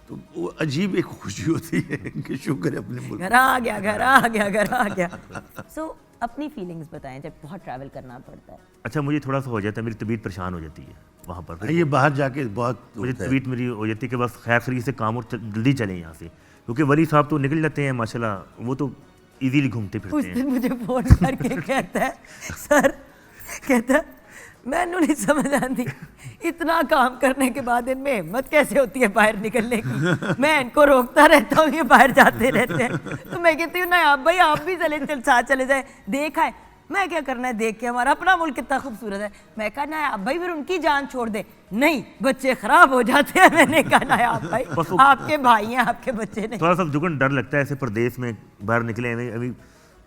तो वो अजीब एक खुशी होती है कि शुक्र है अपने मुल्क। घर आ गया, घर आ गया, घर आ गया। सो अपनी फीलिंग्स बताएं जब बहुत ट्रैवल करना पड़ता है। अच्छा, मुझे थोड़ा सा हो जाता है, मेरी तबीयत परेशान हो जाती है वहाँ पर। ये बाहर जाके बहुत मुझे होता है। तबीयत मेरी हो जाती है कि बस खैर खरी से काम और जल्दी चलें यहाँ से, क्योंकि वली साहब तो निकल जाते हैं माशाल्लाह, वो तो इजीली घूमते उस फिरते हैं। दिन मुझे फोन करके कहता है, सर कहता है मैनू नहीं समझ आती, इतना काम करने के बाद इनमें हिम्मत कैसे होती है बाहर निकलने की। मैं इनको रोकता रहता हूँ, ये बाहर जाते रहते हैं। तो मैं कहती हूँ ना आप भाई आप भी साथ चले जाए, देखा है मैं क्या करना है, देख के हमारा अपना मुल्क कितना खूबसूरत है। मैं कहा ना आप भाई फिर उनकी जान छोड़ दे, नहीं बच्चे खराब हो जाते हैं। मैंने कहा ना आप भाई आपके भाई हैं, आपके बच्चे नहीं। थोड़ा सा जुगन डर लगता है ऐसे प्रदेश में बाहर निकले, अभी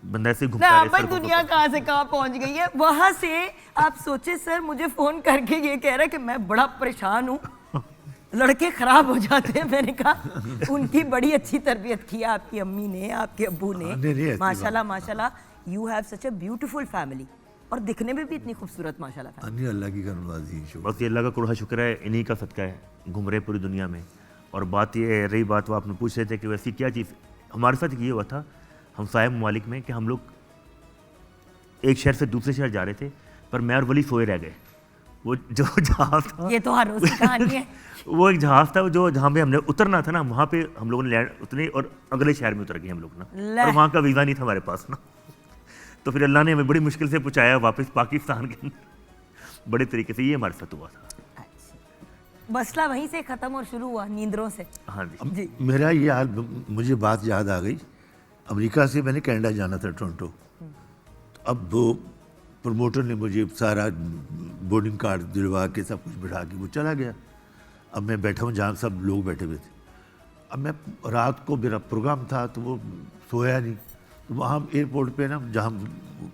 बंदा ऐसे घूमता ना है भाई सड़कों दुनिया पर। कहाँ से कहाँ पहुंच गई है। वहां से आप सोचे सर मुझे फोन करके ये कह रहा है कि मैं बड़ा परेशान हूँ, लड़के खराब हो जाते हैं। मैंने कहा उनकी बड़ी अच्छी तरबियत की है आपकी अम्मी ने, आपके अब्बू नहीं, ने, ऐसी माशाल्लाह माशाल्लाह। You have such a beautiful family, और दिखने में भी इतनी खूबसूरत माशाल्लाह family। अन्य अल्लाह की करमवादी है, शुक्र। बस ये अल्लाह का कुड़ा शुक्र है, इन्हीं का सदका है, घूम रहे पूरी दुनिया में। और बात ये रही बात वो आपने पूछ रहे थे कि वैसी क्या चीज़ हमारे साथ ये हुआ था, हम साहिब ममालिक में कि हम लोग एक शहर से दूसरे शहर जा रहे थे, पर मैं और वली सोए रह गए। वो जो जहाज था, ये तो हर रोज की कहानी है। वो एक जहाज था जो जहाँ पे हमने उतरना था ना, वहाँ पे हम लोगों ने लैंड उतरे और अगले शहर में उतर गए हम लोग ना, ले। और वहाँ का वीज़ा नहीं था हमारे पास ना। तो फिर अल्लाह ने हमें बड़ी मुश्किल से पहुँचाया वापस पाकिस्तान के अंदर। बड़े तरीके से ये हमारे साथ हुआ था। मसला वहीं से खत्म और शुरू हुआ नींदरों से। हाँ जी। जी मेरा ये हाल, मुझे बात याद आ गई, अमेरिका से मैंने कनाडा जाना था, टोरंटो। अब वो प्रमोटर ने मुझे सारा बोर्डिंग कार्ड दिलवा के सब कुछ बिठा के वो चला गया। अब मैं बैठा हूँ जहाँ सब लोग बैठे हुए थे। अब मैं रात को मेरा प्रोग्राम था तो वो सोया नहीं, तो वहाँ एयरपोर्ट पे ना जहाँ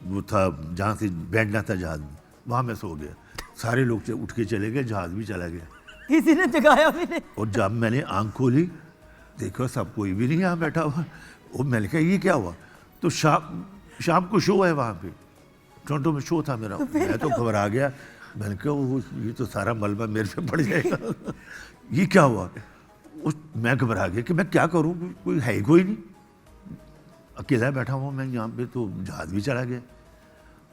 वो था, जहाँ से बैठना था जहाज़ में, वहाँ मैं सो गया। सारे लोग उठ के चले गए, जहाज़ भी चला गया। किसी ने जगाया भी नहीं। और जब मैंने आंख खोली, देखो सब कोई भी नहीं यहाँ बैठा हुआ। और मैंने कहा ये क्या हुआ? तो शाम को शो है वहाँ पे, टोरंटो में शो था मेरा। मैं तो घबरा गया, मैंने कहा वो ये तो सारा मलबा मेरे पे पड़ जाएगा। ये क्या हुआ? मैं घबरा गया कि मैं क्या करूँ, कोई है ही कोई नहीं, अकेला बैठा हुआ मैं यहाँ पे। तो जहाज़ भी चला गया।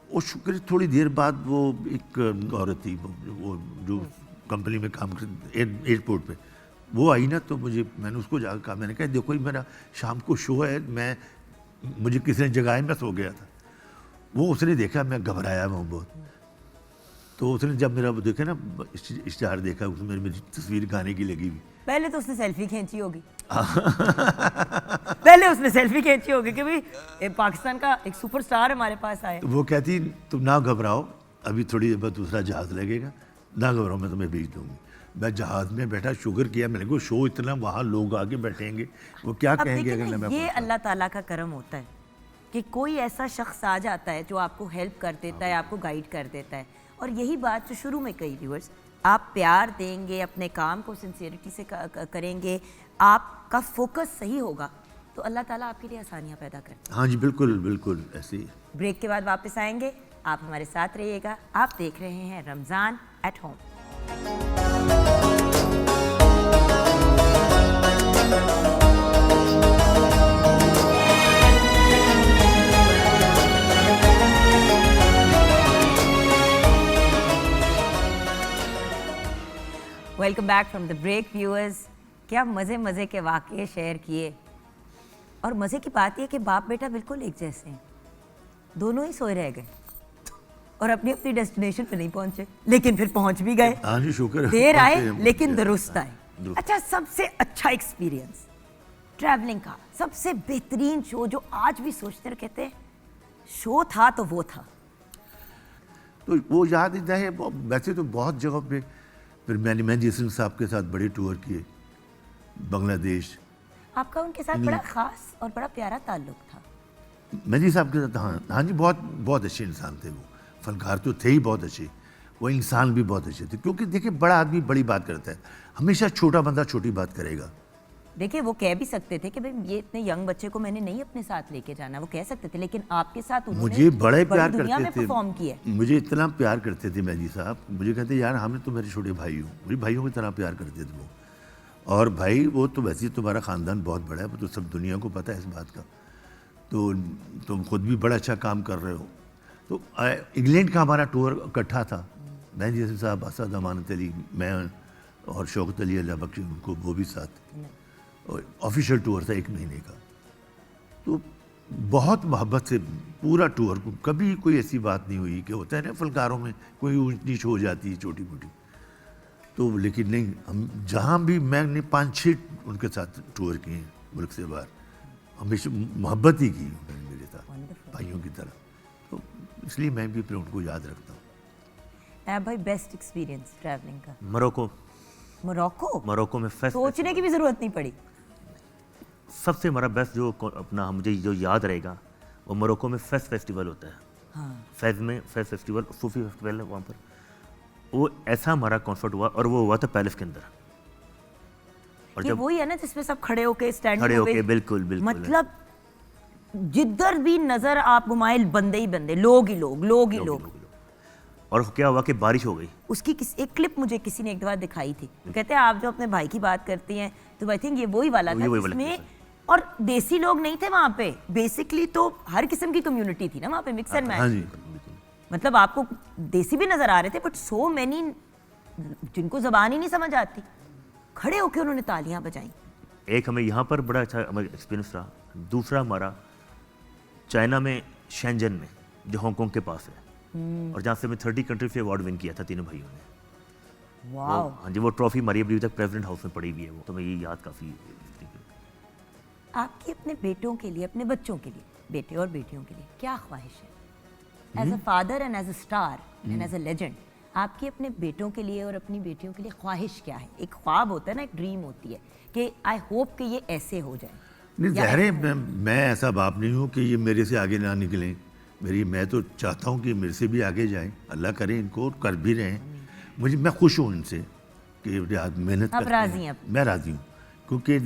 और शुक्र थोड़ी देर बाद वो एक औरत थी, वो जो कंपनी में काम करती एयरपोर्ट पे, वो आई ना, तो मैंने उसको जाकर कहा, मैंने कहा देखो ये मेरा शाम को शो है, मुझे किसी ने जगाया, मैं सो गया था। वो उसने देखा मैं घबराया हूँ बहुत, तो उसने जब मेरा वो देखा ना इश्तिहार देखा, उसमें मेरी तस्वीर गाने की लगी हुई। पहले तो उसने सेल्फी खींची होगी। पहले उसने सेल्फी खींची होगी कि भाई पाकिस्तान का एक सुपरस्टार हमारे पास आया। तो वो कहती तुम ना घबराओ, अभी थोड़ी देर बाद दूसरा जहाज़ लगेगा, ना घबराओ, मैं तुम्हें भेज दूंगी। मैं जहाज़ में बैठा, शुगर किया, मैंने कहा शो इतना, वहाँ लोग आके बैठेंगे, वो क्या अब कहेंगे देखिए अगर ना, मैं ये अल्लाह ताला का करम होता है कि कोई ऐसा शख्स आ जाता है जो आपको हेल्प कर देता है, आपको गाइड कर देता है। और यही बात जो शुरू में कही व्यूअर्स, आप प्यार देंगे, अपने काम को सिंसियरिटी से करेंगे, आपका फोकस सही होगा, तो अल्लाह ताला आपके लिए आसानियाँ पैदा करते हैं। हाँ जी, बिल्कुल बिल्कुल ऐसे ही। ब्रेक के बाद वापस आएंगे, आप हमारे साथ रहिएगा। आप देख रहे हैं Ramzan at home. Welcome back from the break viewers. क्या मज़े मज़े के वाक़ये शेयर किए, और मज़े की बात यह कि बाप बेटा बिल्कुल एक जैसे हैं, दोनों ही सोए रह गए और अपनी अपनी डेस्टिनेशन पे नहीं पहुंचे, लेकिन फिर पहुंच भी गए। हाँ जी, शुक्र है। देर आए पहुंचे, लेकिन दुरुस्त आए। दुरुस्त। अच्छा, सबसे अच्छा एक्सपीरियंस ट्रैवलिंग का, सबसे बेहतरीन शो जो आज भी सोचते रहे, कहते हैं शो था तो वो था। तो वो याद नहीं है। वैसे तो बहुत जगह पे फिर मैंने मेहदी हसन साहब के साथ बड़े टूर किए, बांग्लादेश। आपका उनके साथ बड़ा खास और बड़ा प्यारा ताल्लुक था। मेहदी साहब के साथ, हाँ जी, बहुत बहुत अच्छे इंसान थे वो। फनकार तो थे ही बहुत अच्छे, वो इंसान भी बहुत अच्छे थे। क्योंकि देखिए, बड़ा आदमी बड़ी बात करता है, हमेशा छोटा बंदा छोटी बात करेगा। देखिए, वो कह भी सकते थे कि भाई ये इतने यंग बच्चे को मैंने नहीं अपने साथ लेके जाना, वो कह सकते थे, लेकिन आपके साथ उन्होंने मुझे बड़े बड़ी प्यार दुनिया में करते थे, परफॉर्म किया। मुझे इतना प्यार करते थे मेहदी साहब। मुझे कहते यार, हम तो मेरे छोटे भाई हो, मेरे भाइयों की तरह प्यार करते थे वो। और भाई, वो तो वैसे ही तुम्हारा ख़ानदान बहुत बड़ा है, वो तो सब दुनिया को पता है इस बात का। तो तुम खुद भी बड़ा अच्छा काम कर रहे हो। तो इंग्लैंड का हमारा टूर इकट्ठा था, मेहदी हसन साहब, असद अमानत अली, मैं और शौकत अली अल्लाह बख्शे उनको, वो भी साथ। और ऑफिशियल टूर था 1 महीने का। तो बहुत मोहब्बत से पूरा टूर, कभी कोई ऐसी बात नहीं हुई कि होता है ना फनकारों में कोई ऊंच नीच हो जाती है छोटी मोटी। तो लेकिन नहीं, हम जहाँ भी, मैंने 5-6 उनके साथ टूर किए हैं मुल्क से बाहर, हमेशा मोहब्बत ही की उन्होंने मेरे साथ भाइयों की तरह। तो इसलिए मैं भी फिर उनको याद रखता हूँ। भाई, बेस्ट एक्सपीरियंस ट्रैवलिंग का? मोरक्को मोरक्को में फेस्ट, सोचने की भी जरूरत नहीं पड़ी। सबसे हमारा बेस्ट जो अपना मुझे जो याद रहेगा, वो मोरक्को में फेस्ट फेस्टिवल होता है। हाँ। फेज में फेस्ट फेस्टिवल, सूफी फेस्टिवल है वहाँ पर। वो ऐसा हमारा कॉन्सर्ट हुआ, और वो हुआ था पैलेस के अंदर। और ये वही है ना जिसमें सब खड़े होके स्टैंडिंग खड़े होके, बिल्कुल बिल्कुल, मतलब जिधर भी नजर आप घुमाए, बंदे ही बंदे, लोग ही लोग। और क्या हुआ कि बारिश हो गई। उसकी एक क्लिप मुझे किसी ने एक दफा दिखाई थी। कहते हैं आप जो अपने भाई की बात करती हैं, तो आई थिंक ये वही वाला था जिसमें, और देसी लोग नहीं थे वहाँ पे, बेसिकली तो हर किस्म की कम्युनिटी थी ना वहाँ पे, मिक्स एंड मैच। मतलब आपको देसी भी नजर आ रहे थे, बट सो मैनी जिनको जबान ही नहीं समझ आती, खड़े होकर उन्होंने तालियां बजाई। एक हमें यहाँ पर बड़ा अच्छा हमारा एक्सपीरियंस रहा। दूसरा हमारा चाइना में, शेंजन में, जो हांगकांग के पास है, और जहाँ से हमें 30 कंट्री से अवार्ड विन किया था तीनों भाइयों ने। वाओ। हाँ जी, वो ट्रॉफी हमारी अभी तक प्रेसिडेंट हाउस में पड़ी हुई है। वो तो मैं ये याद काफ़ी। आपकी अपने बेटों के लिए, अपने बच्चों के लिए, बेटे और बेटियों के लिए क्या ख्वाहिश है? As a father and as a star and as a legend, आपकी अपने बेटों के लिए और अपनी बेटियों के लिए ख्वाहिश क्या है? एक ख्वाब होता है ना, एक ड्रीम होती है कि आई होप कि ये ऐसे हो जाए। नहीं, ज़ाहिर है मैं ऐसा बाप नहीं हूँ कि ये मेरे से आगे ना निकलें। मैं तो चाहता हूँ कि मेरे से भी आगे जाएं, अल्लाह करे इनको, कर भी रहे हैं। मैं खुश हूँ इनसे कि मेहनत करते हैं। मैं राज़ी हूँ, क्योंकि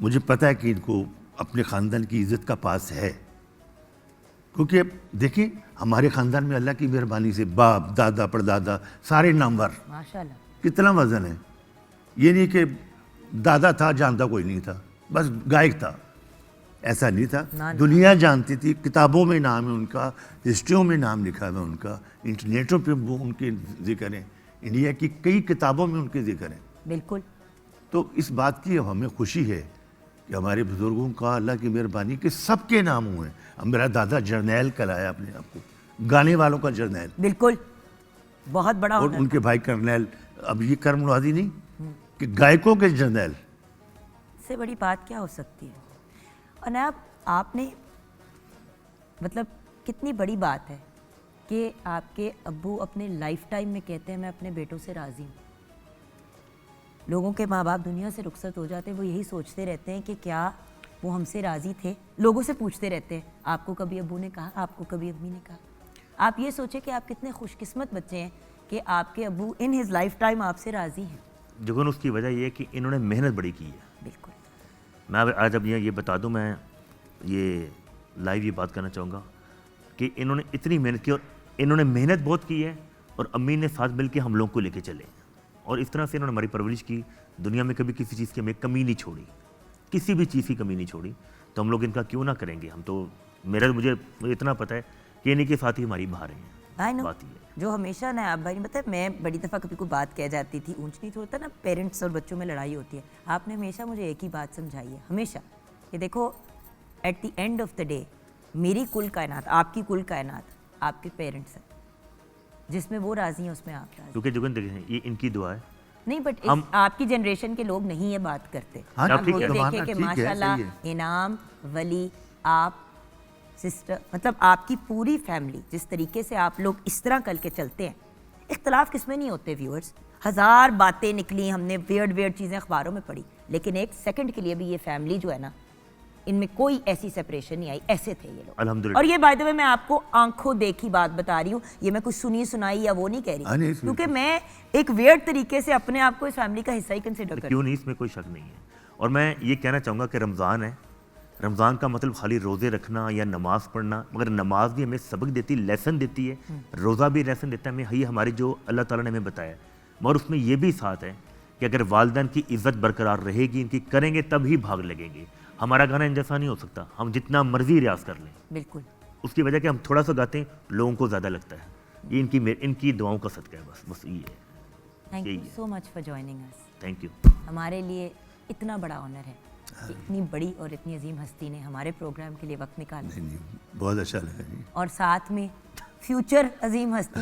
मुझे पता है कि इनको अपने ख़ानदान की इज़्ज़त का पास है। क्योंकि देखिए, हमारे ख़ानदान में अल्लाह की मेहरबानी से बाप, दादा, परदादा सारे नामवर, माशाल्लाह। कितना वज़न है। ये नहीं कि दादा था, जानता कोई नहीं था, बस गायक था, ऐसा नहीं था। दुनिया जानती थी, किताबों में नाम है उनका, हिस्ट्रियों में नाम लिखा है उनका, इंटरनेटों पे वो उनके जिक्र हैं, इंडिया की कई किताबों में उनके जिक्र हैं। बिल्कुल। तो इस बात की हमें खुशी है कि हमारे बुजुर्गों का अल्लाह की मेहरबानी के सबके नाम हुए। अब मेरा दादा जर्नैल कहलाया अपने आप को, गाने वालों का जर्नैल। बिल्कुल, बहुत बड़ा। और उनके भाई कर्नैल, अब ये कर्म मुरादी नहीं कि गायकों के जर्नैल से बड़ी बात क्या हो सकती है। और ना आपने, मतलब कितनी बड़ी बात है कि आपके अब्बू अपने लाइफ टाइम में कहते हैं मैं अपने बेटों से राज़ी हूँ। लोगों के माँ बाप दुनिया से रुखसत हो जाते हैं, वो यही सोचते रहते हैं कि क्या वो हमसे राज़ी थे। लोगों से पूछते रहते हैं, आपको कभी अब्बू ने कहा, आपको कभी अम्मी ने कहा? आप ये सोचें कि आप कितने खुशकिस्मत बच्चे हैं कि आपके अब्बू इन हिज लाइफ टाइम आपसे राज़ी हैं। जुगन, उसकी वजह ये है कि इन्होंने मेहनत बड़ी की है। बिल्कुल। मैं आज अब ये बता दूं, मैं ये लाइव ये बात करना चाहूँगा कि इन्होंने इतनी मेहनत की, और इन्होंने मेहनत बहुत की है, और अम्मी ने साथ मिल के हम लोग को लेके चले, और इस तरह से इन्होंने हमारी परवरिश की। दुनिया में कभी किसी चीज़ की हमें कमी नहीं छोड़ी, किसी भी चीज़ की कमी नहीं छोड़ी। तो हम लोग इनका क्यों ना करेंगे। हम तो मुझे इतना पता है कि इन्हीं के साथ ही हमारी बाहर हैं। आई नो, बात ये है। जो हमेशा ना आप भाई ने बताया, मैं बड़ी दफ़ा कभी कोई बात कह जाती थी, ऊंच नीच होता है ना, पेरेंट्स और बच्चों में लड़ाई होती है, आपने हमेशा मुझे एक ही बात समझाई है, हमेशा, कि देखो eight the end of the day मेरी कुल कायनात, आपकी कुल कायनात आपके पेरेंट्स हैं, जिसमें वो राज़ी हैं उसमें आप राज़ी। क्योंकि जुगन देखें, ये इनकी दुआ है। नहीं, बट हम- आपकी जनरेशन के लोग नहीं ये बात करते। हाँ, आप ठीक ये है। देखें जमाना कि ठीक है, माशाल्लाह सही है। इनाम, वली, आप, सिस्टर, मतलब आपकी पूरी फैमिली, जिस तरीके से आप लोग इस तरह कल के चलते हैं, इख्तलाफ किसमें नहीं होते व्यूअर्स। हज़ार बातें निकली, हमने वियर्ड चीज़ें अखबारों में पढ़ी, लेकिन एक सेकंड के लिए भी ये फैमिली जो है ना, इनमें कोई ऐसी सेपरेशन नहीं आई, ऐसे थे ये लोग। अल्हम्दुलिल्लाह। और ये बाय द वे मैं आपको आंखों देखी बात बता रही हूँ, ये मैं कुछ सुनी सुनाई या वो नहीं कह हाँ, नहीं, रही, क्योंकि मैं एक वियर्ड तरीके से अपने आप को इस फैमिली का हिस्सा ही कंसिडर करती हूँ। क्यों नहीं, इसमें कोई शक नहीं है। और मैं ये कहना चाहूँगा कि रमज़ान है, रमज़ान का मतलब खाली रोज़े रखना या नमाज़ पढ़ना, मगर नमाज भी हमें सबक देती, लेसन देती है, रोज़ा भी लेसन देता है हमें, ये हमारी जो अल्लाह ताला ने हमें बताया है। मगर उसमें ये भी साथ है कि अगर वालिदैन की इज़्ज़त बरकरार रहेगी, इनकी करेंगे तब ही भाग लगेंगे। हमारा गाना इन जैसा नहीं हो सकता, हम जितना मर्जी रियाज कर लें, बिल्कुल। उसकी वजह कि हम थोड़ा सा गाते हैं, लोगों को ज़्यादा लगता है। ये इनकी दुआओं का सदका है, बस ये है। थैंक यू यही है। So much for joining us. Thank you. हमारे लिए इतना बड़ा ऑनर है, इतनी बड़ी और इतनी अजीम हस्ती ने हमारे प्रोग्राम के लिए वक्त निकाला, नहीं जी, बहुत अच्छा लगा जी। और साथ में फ्यूचर अजीम हस्ती,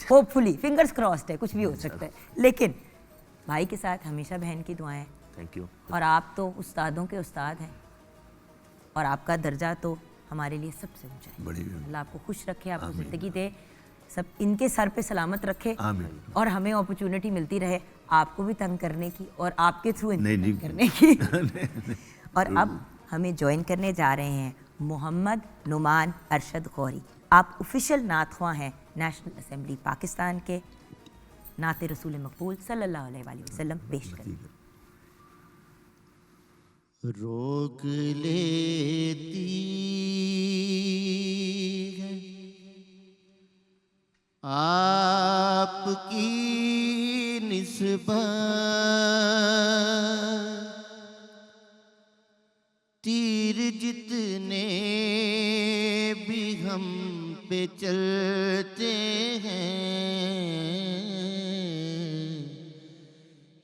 होपफुली फिंगर्स क्रॉस्ड है, कुछ भी हो सकता है, लेकिन भाई के साथ हमेशा बहन की दुआएं, थैंक यू। और आप तो उस्तादों के उस्ताद हैं, और आपका दर्जा तो हमारे लिए सबसे ऊंचा है। बड़ी अल्लाह आपको खुश रखे, आपको ज़िंदगी दे, सब इनके सर पे सलामत रखे, आमीन। और हमें अपॉर्चुनिटी मिलती रहे आपको भी तंग करने की और आपके थ्रू नहीं, तंग नहीं। करने की। और अब हमें ज्वाइन करने जा रहे हैं मोहम्मद नुमान अरशद गौरी। आप ऑफिशियल नातख्वा हैं नेशनल असेंबली पाकिस्तान के, नाते रसूल मकबूल सल्लल्लाहु अलैहि वसल्लम पेश करें। रोक लेती है आपकी निस्बत, तीर जितने भी हम पे चलते हैं,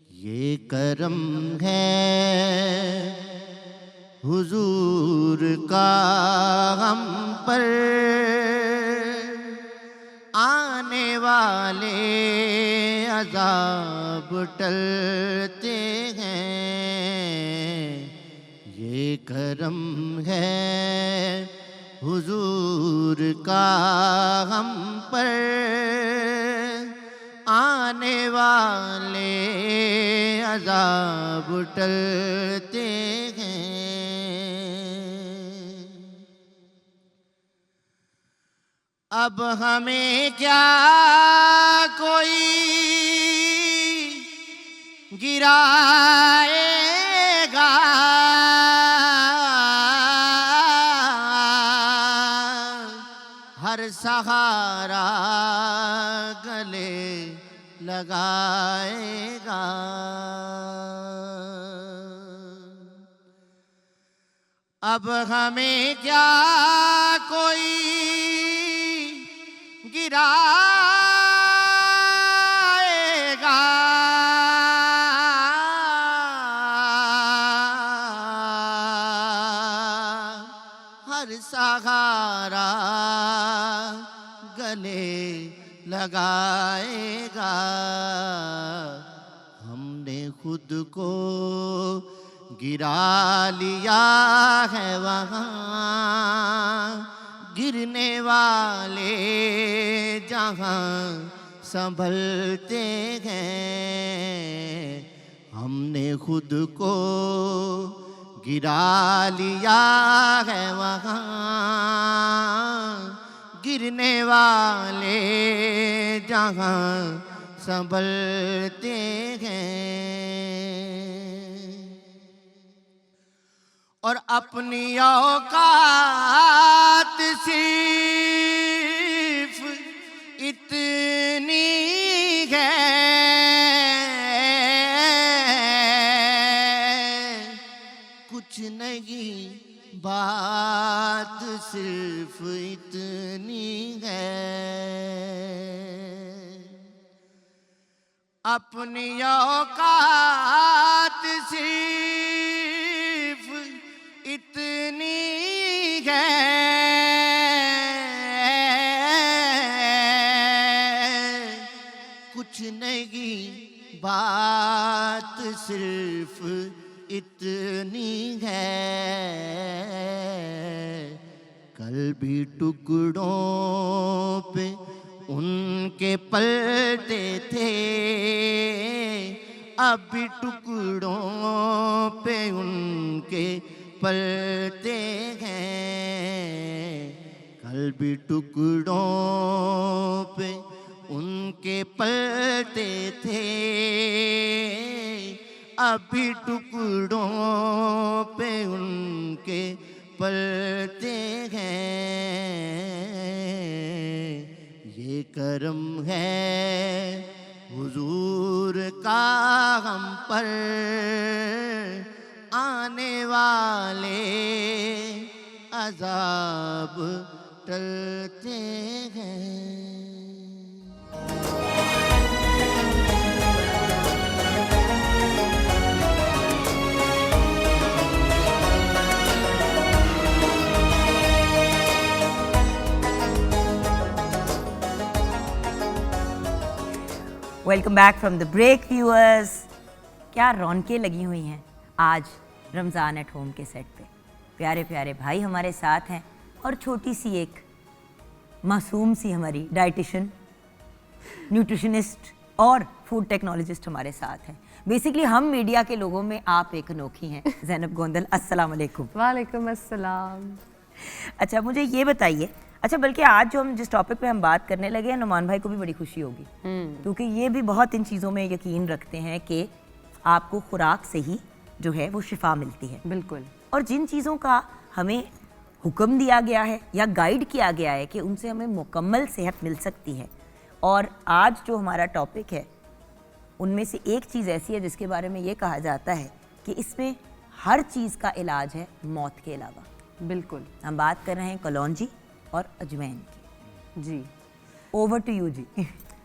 ये करम है हुजूर का हम पर, आने वाले अज़ाब टलते हैं, ये करम है हुजूर का हम पर, आने वाले अज़ाब टलते हैं। अब हमें क्या कोई गिराएगा, हर सहारा गले लगाएगा। अब हमें क्या कोई गिराएगा, हर सहारा गले लगाएगा। हमने खुद को गिरा लिया है वहाँ, गिरने वाले जहाँ संभलते हैं। हमने खुद को गिरा लिया है वहाँ, गिरने वाले जहाँ संभलते हैं। और अपनी औकात सिर्फ इतनी है, कुछ नहीं बात सिर्फ इतनी है, अपनी औकात सिर्फ इतनी है, कुछ नहीं बात सिर्फ इतनी है, कल भी टुकड़ों पे उनके पलते थे, अब भी टुकड़ों पे उनके पलते हैं, कल भी टुकड़ों पे उनके पलते थे, अभी टुकड़ों पे उनके पलते हैं, ये करम है हुजूर का हम पर, आने वाले अजाब टलते हैं। Welcome back from the break viewers. क्या रौनकें लगी हुई हैं आज रमज़ान एट होम के सेट पे। प्यारे प्यारे भाई हमारे साथ हैं और छोटी सी एक मासूम सी हमारी डाइटिशियन, न्यूट्रिशनिस्ट और फूड टेक्नोलॉजिस्ट हमारे साथ हैं। बेसिकली हम मीडिया के लोगों में आप एक अनोखी हैं। ज़ैनब गोंदल, अस्सलाम वालेकुम। वालेकुम अस्सलाम। अच्छा मुझे ये बताइए, अच्छा बल्कि आज जो हम जिस टॉपिक पे हम बात करने लगे हैं, नुमान भाई को भी बड़ी खुशी होगी क्योंकि ये भी बहुत इन चीज़ों में यकीन रखते हैं कि आपको खुराक से ही जो है वो शिफा मिलती है। बिल्कुल। और जिन चीज़ों का हमें हुक्म दिया गया है या गाइड किया गया है कि उनसे हमें मुकम्मल सेहत मिल सकती है, और आज जो हमारा टॉपिक है उनमें से एक चीज़ ऐसी है जिसके बारे में ये कहा जाता है कि इसमें हर चीज़ का इलाज है मौत के अलावा। बिल्कुल। हम बात कर रहे हैं कलौंजी और अजवैन की। जी, ओवर टू यू जी।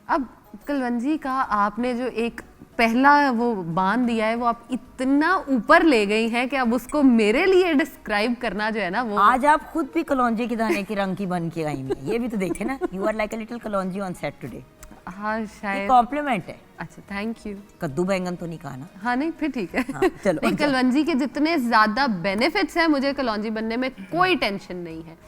अब कलवंजी का आपने जो एक पहला वो बांध दिया है वो आप इतना ऊपर ले गई हैं कि अब उसको मेरे लिए डिस्क्राइब करना जो है ना वो आज आप खुद भी कलौंजी के दाने की रंग की बन के आई हैं, ये भी तो देखे ना। You are like a little kalonji on set today. हाँ शायद कॉम्प्लीमेंट है। अच्छा थैंक यू। कद्दू बैंगन तो नहीं कहा ना? हाँ नहीं फिर ठीक है। हाँ, चलो, नहीं, अच्छा। कलवंजी के जितने ज़्यादा बेनिफिट्स हैं मुझे कलौंजी बनने में कोई टेंशन नहीं है।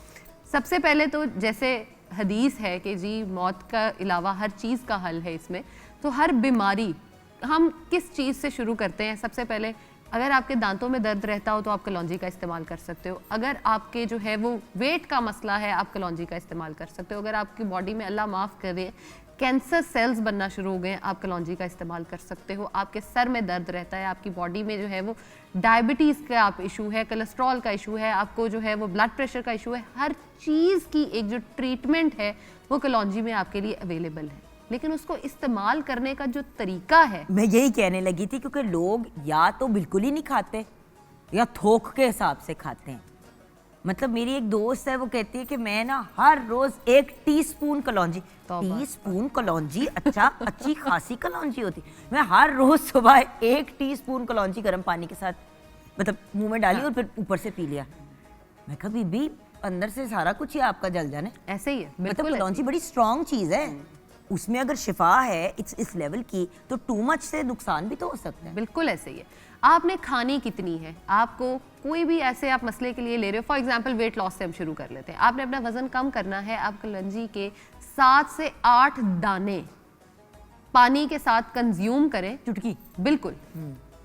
सबसे पहले तो जैसे हदीस है कि जी मौत का अलावा हर चीज़ का हल है इसमें, तो हर बीमारी हम किस चीज़ से शुरू करते हैं? सबसे पहले अगर आपके दांतों में दर्द रहता हो तो आप कलौंजी का इस्तेमाल कर सकते हो। अगर आपके जो है वो वेट का मसला है आप कलौंजी का इस्तेमाल कर सकते हो। अगर आपकी बॉडी में अल्लाह माफ़ करे कैंसर सेल्स बनना शुरू हो गए हैं आप कलौंजी का इस्तेमाल कर सकते हो। आपके सर में दर्द रहता है, आपकी बॉडी में जो है वो डायबिटीज़ का आप इशू है, कोलेस्ट्रॉल का इशू है, आपको जो है वो ब्लड प्रेशर का इशू है, हर चीज़ की एक जो ट्रीटमेंट है वो कलौंजी में आपके लिए अवेलेबल है। लेकिन उसको इस्तेमाल करने का जो तरीका है, मैं यही कहने लगी थी क्योंकि लोग या तो बिल्कुल ही नहीं खाते या थोक के हिसाब से खाते हैं। मतलब मेरी एक दोस्त है वो कहती है कि मैं ना हर रोज 1 टीस्पून कलौंजी, टीस्पून कलौंजी अच्छा अच्छी खासी कलौंजी होती, मैं हर रोज सुबह 1 टीस्पून कलौंजी गर्म पानी के साथ मतलब मुंह में डाली और फिर ऊपर से पी लिया। मैं कहा बीबी अंदर से सारा कुछ ही आपका जल जाने। ऐसे ही है मतलब बिल्कुल। कलौंजी बड़ी स्ट्रॉन्ग चीज़ है, उसमें अगर शिफा है इस लेवल की तो टू मच से नुकसान भी तो हो सकता है। बिल्कुल ऐसे ही है। आपने खानी कितनी है, आपको कोई भी ऐसे आप मसले के लिए ले रहे हो, फॉर एग्जांपल वेट लॉस से हम शुरू कर लेते हैं। आपने अपना वजन कम करना है, आप कलौंजी के 7 से 8 दाने पानी के साथ कंज्यूम करें, चुटकी बिल्कुल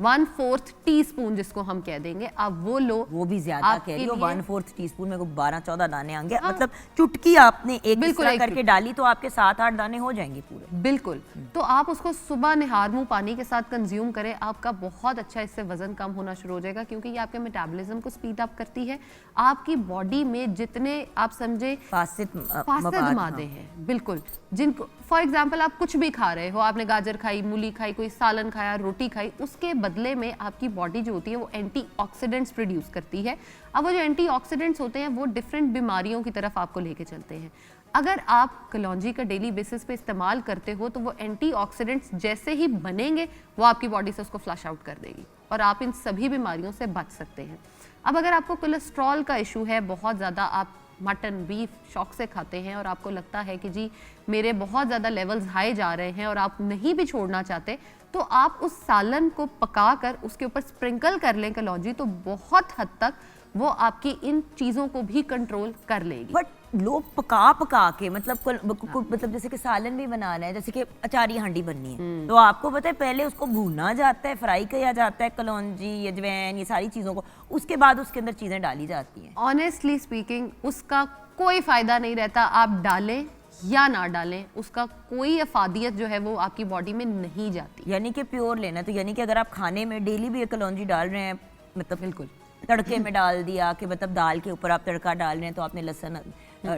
1/4 टीस्पून जिसको हम कह देंगे, आप वो लो। वो भी ज्यादा आपके कह रही हो, लिए- 1/4 टीस्पून में को 12-14 दाने आएंगे। हाँ। मतलब चुटकी आपने एक बिल्कुल, तरह एक करके चुटकी। डाली तो आपके 7-8 दाने हो जाएंगे पूरे। बिल्कुल। तो आप उसको सुबह निहार मुंह पानी के साथ कंज्यूम करें, आपका बहुत अच्छा इससे वजन कम होना शुरू हो जाएगा क्योंकि ये आपके मेटाबॉलिज्म को स्पीड अप करती है। आपकी बॉडी में जितने आप समझे फासिद फासिद मादे हैं, बिल्कुल, जिनको फॉर एग्जांपल आप कुछ भी खा रहे हो, आपने गाजर खाई, मूली खाई, कोई सालन खाया, रोटी खाई, उसके बदले में आपकी बॉडी जो होती है वो एंटीऑक्सीडेंट्स प्रोड्यूस करती है। अब वो जो एंटीऑक्सीडेंट्स होते हैं वो डिफरेंट बीमारियों की तरफ आपको लेके चलते हैं। अगर आप कलौंजी का डेली बेसिस पे इस्तेमाल करते हो तो वो एंटीऑक्सीडेंट्स जैसे ही बनेंगे वो आपकी बॉडी से उसको फ्लश आउट कर देगी और आप इन सभी बीमारियों से बच सकते हैं। अब अगर आपको कोलेस्ट्रॉल का इशू है, बहुत ज़्यादा आप मटन बीफ शौक से खाते हैं और आपको लगता है कि जी मेरे बहुत ज़्यादा लेवल्स हाई जा रहे हैं और आप नहीं भी छोड़ना चाहते, तो आप उस सालन को पका कर उसके ऊपर स्प्रिंकल कर लें कलौंजी, तो बहुत हद तक वो आपकी इन चीज़ों को भी कंट्रोल कर लेगी। बट लोग पका के मतलब जैसे कि सालन भी बनाना है, जैसे कि अचारी हांडी बननी है, तो आपको पता है पहले उसको भूनना जाता है, फ्राई किया जाता है कलौंजी अजवैन ये सारी चीज़ों को, उसके बाद उसके अंदर चीज़ें डाली जाती हैं। ऑनेस्टली स्पीकिंग उसका कोई फ़ायदा नहीं रहता, आप डालें या ना डालें, उसका कोई अफादियत जो है वो आपकी बॉडी में नहीं जाती। यानी कि प्योर लेना, तो यानी कि अगर आप खाने में डेली भी ये कलौंजी डाल रहे हैं, मतलब बिल्कुल तड़के में डाल दिया कि मतलब दाल के ऊपर आप तड़का डाल रहे हैं तो आपने लहसुन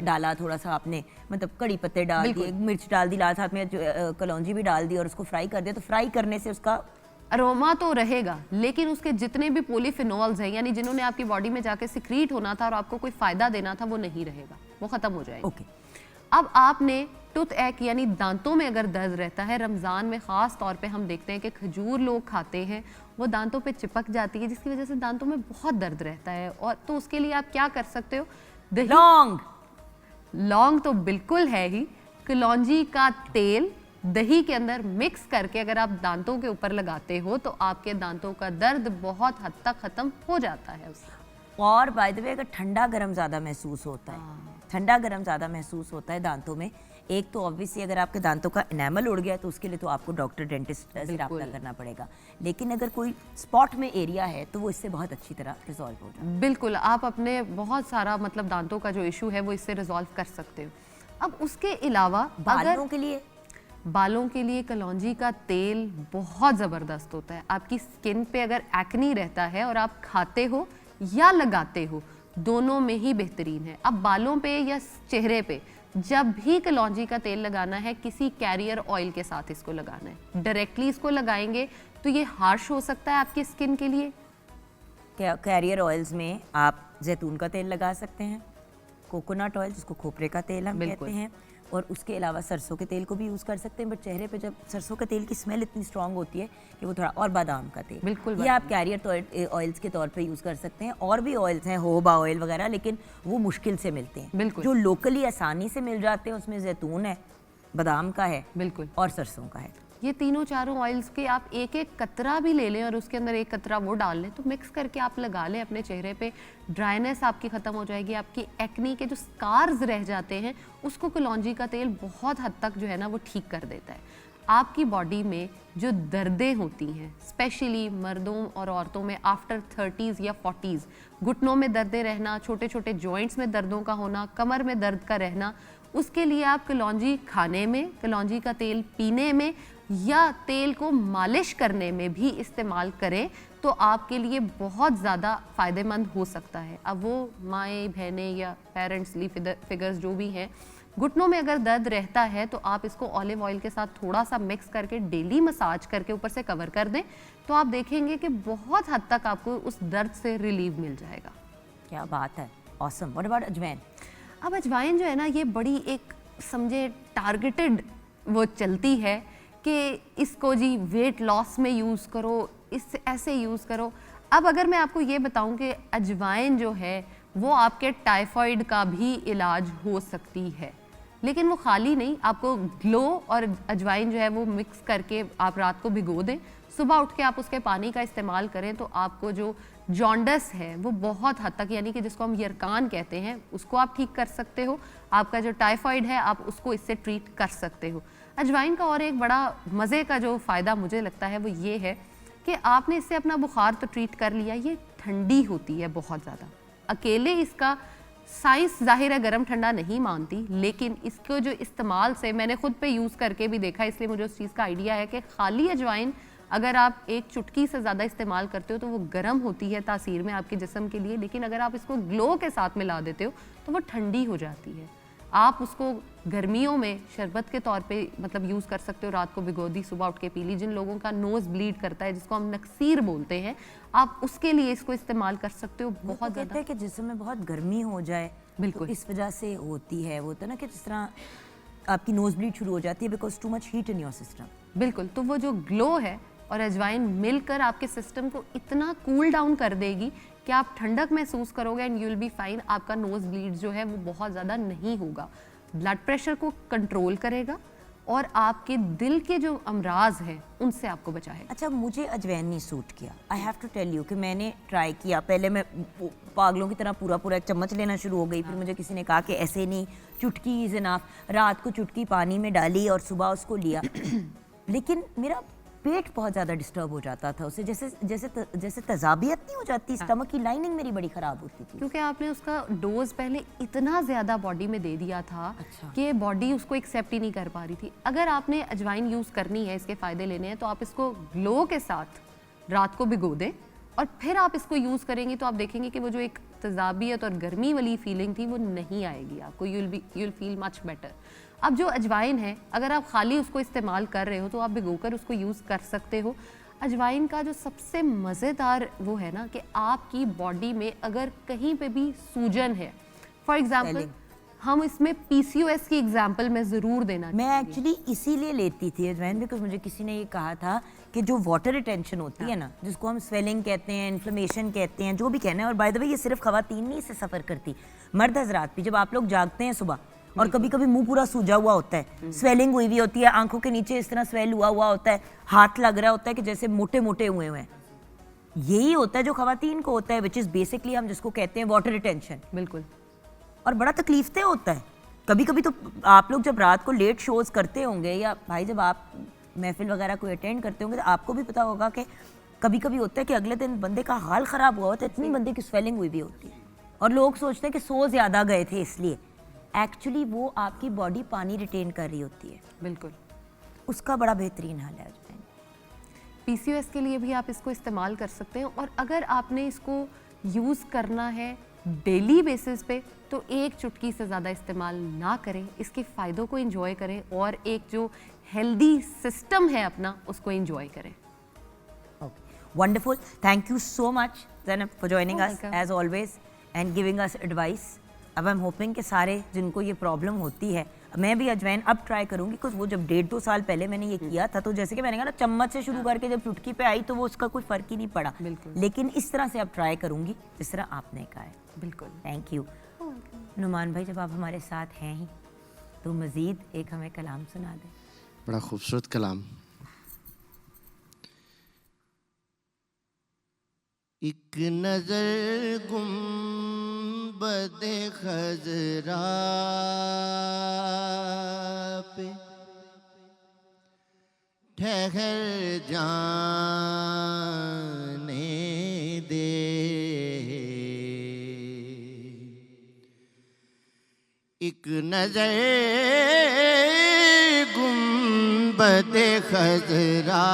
डाला, थोड़ा सा आपने मतलब कड़ी पत्ते डाल दिए, मिर्च डाल दी, लाल साथ में कलौंजी भी डाल दी और उसको फ्राई कर दिया, तो फ्राई करने से उसका अरोमा तो रहेगा, लेकिन उसके जितने भी पॉलीफिनॉल्स हैं यानी जिन्होंने आपकी बॉडी में जाके सिक्रीट होना था और आपको कोई फ़ायदा देना था वो नहीं रहेगा, वो ख़त्म हो जाएगा। ओके। अब आपने टूथ एक यानी दांतों में अगर दर्द रहता है, रमज़ान में ख़ास तौर पे हम देखते हैं कि खजूर लोग खाते हैं, वो दांतों पे चिपक जाती है जिसकी वजह से दांतों में बहुत दर्द रहता है, और तो उसके लिए आप क्या कर सकते हो, दही लौंग तो बिल्कुल है ही, कलौंजी का तेल दही के अंदर मिक्स करके अगर आप दांतों के ऊपर लगाते हो तो आपके दांतों का दर्द बहुत हद तक ख़त्म हो जाता है उससे। और बाय द वे अगर ठंडा गर्म ज़्यादा महसूस होता है, ठंडा गर्म ज़्यादा महसूस होता है दांतों में, एक तो ऑब्वियसली अगर आपके दांतों का एनामल उड़ गया तो उसके लिए तो आपको डॉक्टर डेंटिस्ट से रब्ता करना पड़ेगा, लेकिन अगर कोई स्पॉट में एरिया है तो वो इससे बहुत अच्छी तरह रिजॉल्व हो जाए। बिल्कुल, आप अपने बहुत सारा मतलब दांतों का जो इशू है वो इससे रिजॉल्व कर सकते हो। अब उसके अलावा बालों के लिए कलौंजी का तेल बहुत ज़बरदस्त होता है। आपकी स्किन पे अगर एक्नी रहता है और आप खाते हो या लगाते हो, दोनों में ही बेहतरीन है। अब बालों पे या चेहरे पे जब भी कलौंजी का तेल लगाना है, किसी कैरियर ऑयल के साथ इसको लगाना है। डायरेक्टली इसको लगाएंगे तो ये हार्श हो सकता है आपकी स्किन के लिए। कैरियर ऑयल्स में आप जैतून का तेल लगा सकते हैं, कोकोनट ऑयल जिसको खोपरे का तेल हम कहते हैं, और उसके अलावा सरसों के तेल को भी यूज़ कर सकते हैं। बट चेहरे पे जब सरसों के तेल की स्मेल इतनी स्ट्रांग होती है कि वो थोड़ा, और बादाम का तेल, बिल्कुल ये आप कैरियर ऑयल्स के तौर पे यूज़ कर सकते हैं। और भी ऑयल्स हैं, होबा ऑयल वगैरह, लेकिन वो मुश्किल से मिलते हैं। बिल्कुल। जो लोकली आसानी से मिल जाते हैं उसमें जैतून है, बादाम का है, बिल्कुल, और सरसों का है। ये तीनों चारों ऑयल्स के आप एक एक कतरा भी ले लें और उसके अंदर एक कतरा वो डाल लें, तो मिक्स करके आप लगा लें अपने चेहरे पे, ड्राइनेस आपकी ख़त्म हो जाएगी। आपकी एक्नी के जो स्कार्स रह जाते हैं उसको कलौंजी का तेल बहुत हद तक जो है ना वो ठीक कर देता है। आपकी बॉडी में जो दर्दें होती हैं, स्पेशली मर्दों और औरतों में आफ्टर 30s या 40s, घुटनों में दर्दें रहना, छोटे छोटे जॉइंट्स में दर्दों का होना, कमर में दर्द का रहना, उसके लिए आप कलौंजी खाने में, कलौंजी का तेल पीने में या तेल को मालिश करने में भी इस्तेमाल करें तो आपके लिए बहुत ज़्यादा फ़ायदेमंद हो सकता है। अब वो माएँ बहनें या पेरेंट्सली फिगर्स जो भी हैं, घुटनों में अगर दर्द रहता है तो आप इसको ऑलिव ऑयल के साथ थोड़ा सा मिक्स करके डेली मसाज करके ऊपर से कवर कर दें, तो आप देखेंगे कि बहुत हद तक आपको उस दर्द से रिलीव मिल जाएगा। क्या बात है, ऑसम। व्हाट अबाउट अजवाइन? अब अजवाइन जो है ना, ये बड़ी एक समझे टारगेटेड वो चलती है कि इसको जी वेट लॉस में यूज़ करो, इससे ऐसे यूज़ करो। अब अगर मैं आपको ये बताऊं कि अजवाइन जो है वो आपके टाइफाइड का भी इलाज हो सकती है, लेकिन वो खाली नहीं, आपको ग्लो और अजवाइन जो है वो मिक्स करके आप रात को भिगो दें, सुबह उठ के आप उसके पानी का इस्तेमाल करें तो आपको जो जॉन्डस है वो बहुत हद तक, यानी कि जिसको हम यरकान कहते हैं, उसको आप ठीक कर सकते हो। आपका जो टाइफाइड है आप उसको इससे ट्रीट कर सकते हो। अजवाइन का और एक बड़ा मज़े का जो फ़ायदा मुझे लगता है वो ये है कि आपने इससे अपना बुखार तो ट्रीट कर लिया, ये ठंडी होती है बहुत ज़्यादा। अकेले इसका साइंस ज़ाहिर है गर्म ठंडा नहीं मानती, लेकिन इसको जो इस्तेमाल से मैंने खुद पे यूज़ करके भी देखा, इसलिए मुझे उस चीज़ का आइडिया है कि खाली अजवाइन अगर आप एक चुटकी से ज़्यादा इस्तेमाल करते हो तो वो गर्म होती है तासीर में आपके जिस्म के लिए, लेकिन अगर आप इसको ग्लो के साथ मिला देते हो तो वो ठंडी हो जाती है। आप उसको गर्मियों में शरबत के तौर पे मतलब यूज़ कर सकते हो, रात को भिगो दी, सुबह उठ के पी ली। जिन लोगों का नोज़ ब्लीड करता है, जिसको हम नक्सीर बोलते हैं, आप उसके लिए इसको इस्तेमाल कर सकते हो। बहुत बहुत कहते हैं कि जिसम में बहुत गर्मी हो जाए, बिल्कुल। तो इस वजह से होती है। वो होता है ना कि जिस तरह आपकी नोज ब्लीड शुरू हो जाती है because too much heat in your system. बिल्कुल, तो वो जो ग्लो है और अजवाइन मिलकर आपके सिस्टम को इतना कूल डाउन कर देगी कि आप ठंडक महसूस करोगे and you will be fine. आपका नोज ब्लीड जो है वो बहुत ज़्यादा नहीं होगा, ब्लड प्रेशर को कंट्रोल करेगा और आपके दिल के जो अमराज हैं उनसे आपको बचाएगा। अच्छा, मुझे अजवैन नहीं सूट किया। I have to tell you कि मैंने ट्राई किया। पहले मैं पागलों की तरह पूरा एक चम्मच लेना शुरू हो गई। फिर मुझे किसी ने कहा कि ऐसे नहीं, चुटकी इज़ इनफ। रात को चुटकी पानी में डाली और सुबह उसको लिया। लेकिन मेरा पेट बहुत ज़्यादा डिस्टर्ब हो जाता था उससे, जैसे तजाबियत नहीं हो जाती, स्टमक की लाइनिंग मेरी बड़ी ख़राब होती थी। क्योंकि आपने उसका डोज पहले इतना ज़्यादा बॉडी में दे दिया था कि बॉडी उसको एक्सेप्ट ही नहीं कर पा रही थी। अगर आपने अजवाइन यूज़ करनी है, इसके फ़ायदे लेने हैं, तो आप इसको ग्लो के साथ रात को भिगो दें और फिर आप इसको यूज़ करेंगी तो आप देखेंगे कि वो जो एक तजाबियत और गर्मी वाली फीलिंग थी वो नहीं आएगी आपको। You will feel much better. अब जो अजवाइन है, अगर आप खाली उसको इस्तेमाल कर रहे हो तो आप भिगोकर उसको यूज़ कर सकते हो। अजवाइन का जो सबसे मज़ेदार वो है ना कि आपकी बॉडी में अगर कहीं पे भी सूजन है, फॉर एग्जांपल हम इसमें PCOS की एग्जांपल मैं ज़रूर देना मैं एक्चुअली इसीलिए लेती थी अजवाइन बिकॉज मुझे किसी ने ये कहा था कि जो वाटर रिटेंशन होती है ना, जिसको हम स्वेलिंग कहते हैं, इन्फ्लेमेशन कहते हैं, जो भी कहना है। और बाय द वे ये सिर्फ खवातीन नहीं इससे सफ़र करती, मर्द हजरात भी। जब आप लोग जागते हैं सुबह और कभी कभी मुंह पूरा सूजा हुआ होता है, स्वेलिंग हुई हुई होती है, आंखों के नीचे इस तरह स्वेल हुआ होता है, हाथ लग रहा होता है कि जैसे मोटे मोटे हुए हैं, यही होता है जो खवातीन को होता है, विच इज़ बेसिकली हम जिसको कहते हैं वाटर रिटेंशन। बिल्कुल। और बड़ा तकलीफ देह होता है। कभी कभी तो आप लोग जब रात को लेट शोज करते होंगे, या भाई जब आप महफिल वगैरह को अटेंड करते होंगे, तो आपको भी पता होगा कि कभी कभी होता है कि अगले दिन बंदे का हाल ख़राब हुआ होता है, इतनी बंदे की स्वेलिंग हुई भी होती है और लोग सोचते हैं कि सो ज़्यादा गए थे इसलिए। एक्चुअली वो आपकी बॉडी पानी रिटेन कर रही होती है। बिल्कुल, उसका बड़ा बेहतरीन हाल है अजवाइन। PCOS के लिए भी आप इसको इस्तेमाल कर सकते हैं। और अगर आपने इसको यूज़ करना है डेली बेसिस पे तो एक चुटकी से ज़्यादा इस्तेमाल ना करें, इसके फ़ायदों को एंजॉय करें और एक जो हेल्दी सिस्टम है अपना उसको एंजॉय करें। Wonderful. Thank you so much, Zainab, for joining us welcome. as always and giving us advice. अब I'm hoping कि सारे जिनको ये प्रॉब्लम होती है, मैं भी अजवाइन अब ट्राई करूँगी बिकॉज वो जब 1.5-2 साल पहले मैंने ये किया था, तो जैसे कि मैंने कहा ना, चम्मच से शुरू करके जब चुटकी पे आई तो वो उसका कोई फ़र्क ही नहीं पड़ा। बिल्कुल। लेकिन इस तरह से अब ट्राई करूँगी जिस तरह आपने कहा है। बिल्कुल। Thank you. नुमान भाई, जब आप हमारे साथ हैं ही तो मज़ीद एक हमें कलाम सुना दें। बड़ा खूबसूरत कलाम। एक नजर गुंबदे खजरा पे ठहर जाने दे, एक नजर गुंबदे खजरा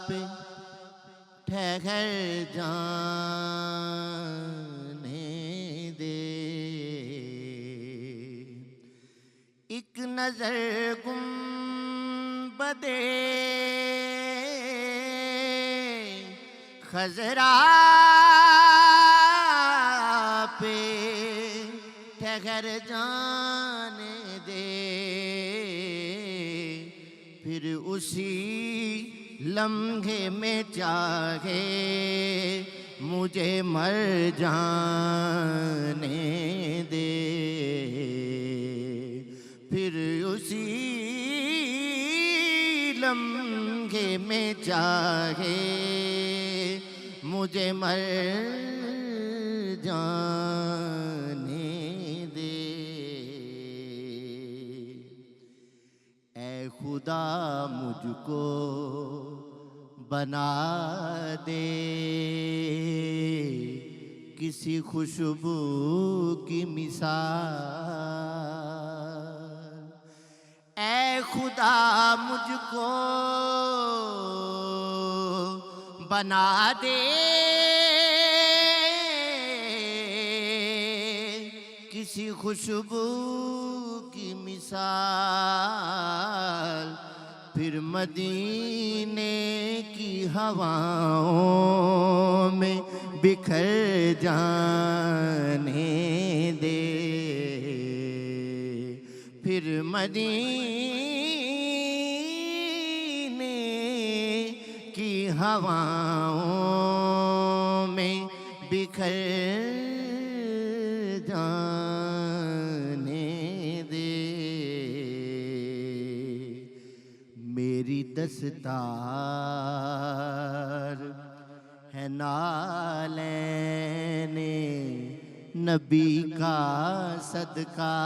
पे ठहर जाने दे, एक नजर गुंबदे खजरा पे ठहर जाने दे, फिर उसी लम्हे में चाहे मुझे मर जाने दे, फिर उसी लम्हे में चाहे मुझे मर जाने दे। ऐ खुदा मुझको बना दे किसी खुशबू की मिसाल, ऐ खुदा मुझको बना दे किसी खुशबू की मिसाल, फिर मदीने की हवाओं में बिखर जाने दे, फिर मदीने की हवाओं में बिखर जाने दे। मेरी दस्तार है नालैने नबी का सदका,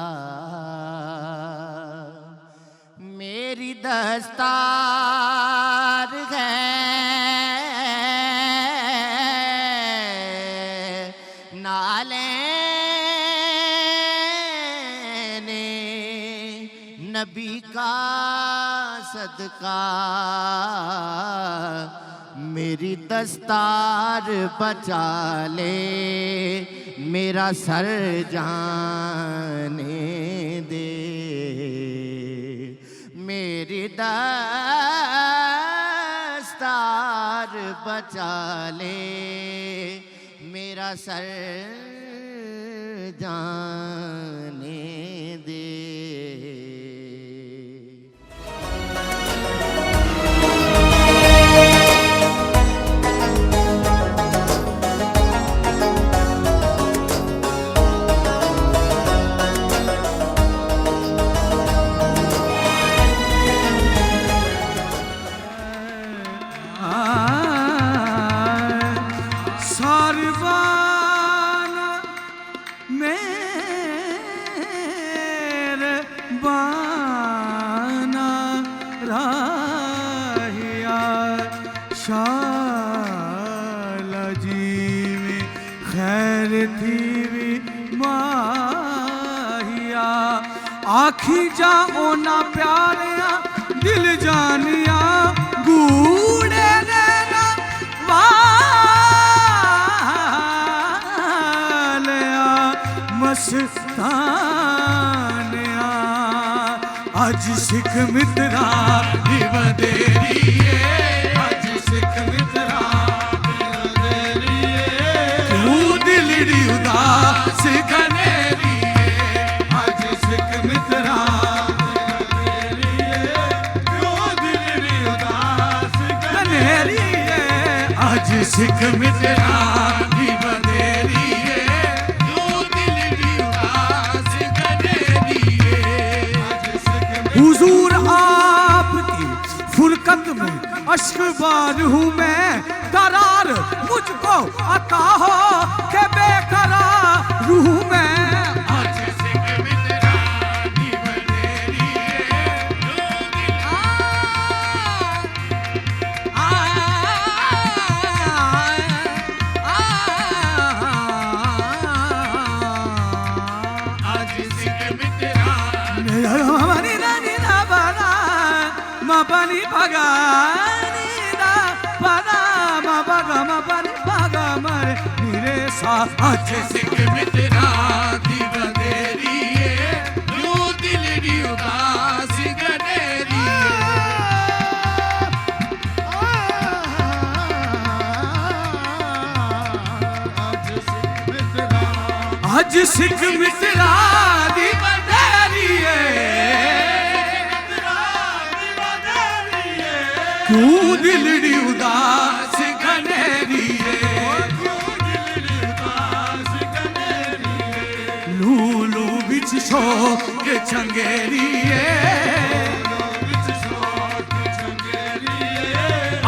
मेरी दस्तार है नालैने नबी का सदका, मेरी दस्तार बचा ले मेरा सर जाने दे, मेरी दस्तार बचा ले मेरा सर जाने दे। सारवाना मेरे बाना राहिया, शाला जी में खैर थी भी माहिया, आखी जाओ ना प्यारिया दिल जानिया गूढ़े नैना वालिया मस्तानिया, आज सिख मित्रा दिवदेरिए, आज सिख मित्रा दिवदेरिए, तू दिलड़ी उदास कनेरिए, आज सिख मित्रा दिवदेरिए, तू दिलड़ी उदास कनेरिए, आज सिख मित्रा दिवदेरिए, तू दिलड़ी उदास कनेरिए, आज सिख हुजूर आपकी फुरकत में अश्कबार हूँ मैं, करार मुझको अता हो के बेकरार रूह में, आज सिख मित्रा दिवदेरिए, आज सिख मित्रा हमारी रानी ना बना मपनी भगानी ना बना मपगा मपनी भगा मरे मेरे साथ, आज सिख मित्रा दिवदेरिए, तू दिलड़ी उदास कनेरिए, आज सिख मित्रा दिवदेरिए, क्यों दिलड़ी उदास कनेरिए, लूलू बिच शोक चंगेरिए,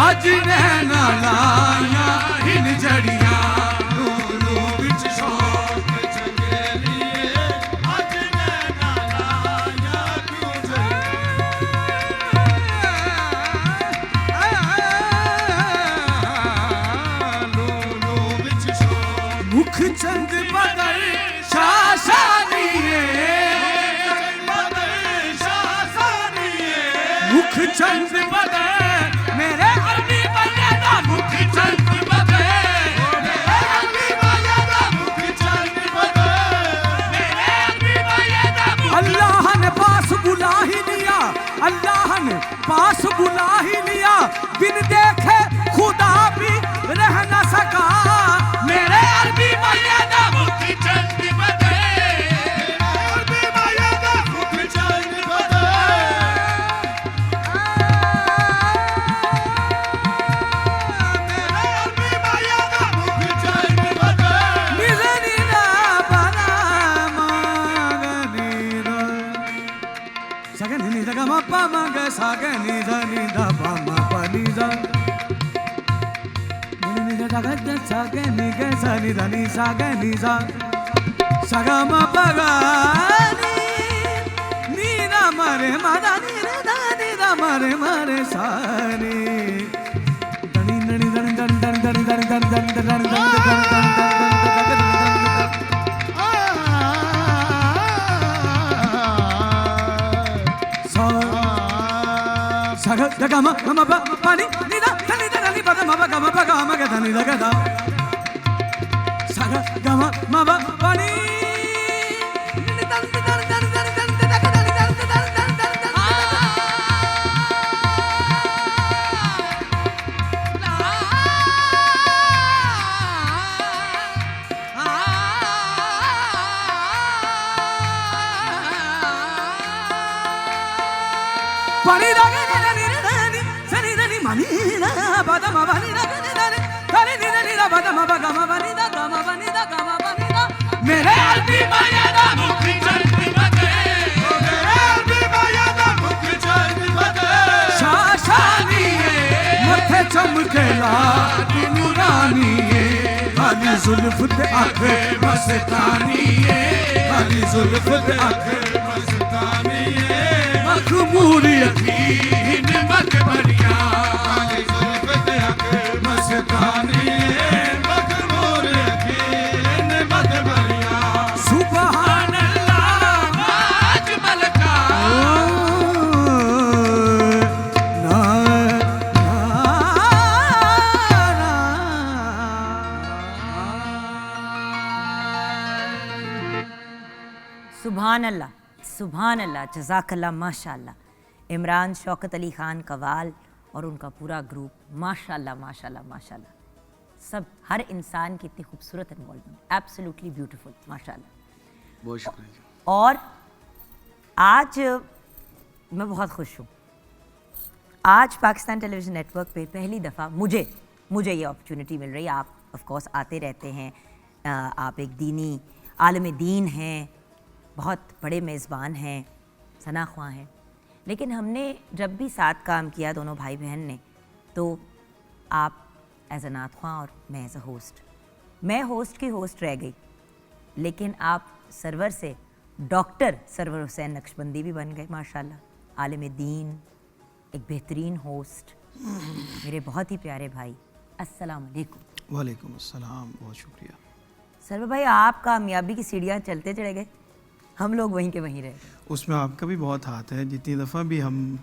आज नैना लाया इन जड़िया, लूलू बिच शोक चंगेरिए, आज नैना लाया क्यों लूलू बिच शोक, मुख चंद बदल शासानिए, मुख चंद बदल मेरे अरबी बल्लेदा, मुख चंद बदल मेरे अरबी बल्लेदा, मुख चंद बदल मेरे सा गे नि ध नि ध प म प नि ध नि ध ग ग सा गे नि ग सा नि ध नि सा गे नि सा सा ग म प ग नि ध म रे म ध नि रे ध नि ध म रे म रे सा नि धनि धनि धनि धनि धनि धनि धनि धनि धनि धनि धनि सा ग ग म म प प नि नि ध नि ध नि प ध म प ग म प ग म ग ध नि ध ग ध सा ग ग म प प नि नि ध नि ध नि ध नि ध नि ध नि ध ग ध नि ध नि ध नि ध नि ध नि pani da ga ni ni ni sani da ni mani da ba da ma ba ni da ni da ni da ni da ba da ma ba ga ma ba ni da ga ma ba ni da ga ma ba ni da mere albi maya da mukh chalti bade mere albi maya da mukh chalti bade shashani mathe chamkela nurani kali zulf te aakhe mastani kali zulf te aakhe mastani मखमूरी यकीन मत भरिया काली जुल्फ ते आंखें मस्तानी मखमूर यकीन मत भरिया सुभान अल्लाह आज मलका ना सुभान अल्लाह, सुभान अल्लाह, जज़ाकल्लाह, माशाअल्लाह। इमरान शौकत अली ख़ान कवाल और उनका पूरा ग्रुप, माशाअल्लाह माशाअल्लाह माशाअल्लाह। सब हर इंसान की इतनी खूबसूरत इन्वॉल्वमेंट, एब्सोल्युटली ब्यूटीफुल, माशाअल्लाह। बहुत शुक्रिया। और आज मैं बहुत खुश हूँ। आज पाकिस्तान टेलीविज़न नेटवर्क पे पहली दफ़ा मुझे ये अपॉर्चुनिटी मिल रही है। आप ऑफ कोर्स आते रहते हैं, आप एक दीनी आलम दीन हैं, बहुत बड़े मेज़बान हैं, सना ख्वां हैं। लेकिन हमने जब भी साथ काम किया दोनों भाई बहन ने, तो आप एज अ नात ख्वां और मैं एज अ होस्ट, मैं होस्ट की होस्ट रह गई, लेकिन आप सरवर से डॉक्टर सरवर हुसैन नक्शबंदी भी बन गए माशाल्लाह। आलिम दीन, एक बेहतरीन होस्ट, मेरे बहुत ही प्यारे भाई, अस्सलाम वालेकुम। वालेकुम अस्सलाम, बहुत शुक्रिया। सरवर भाई, आप कामयाबी की सीढ़ियाँ चलते चले गए, हम लोग वहीं के वहीं रह गए। उसमें आपका भी बहुत हाथ है। जितनी दफ़ा भी हम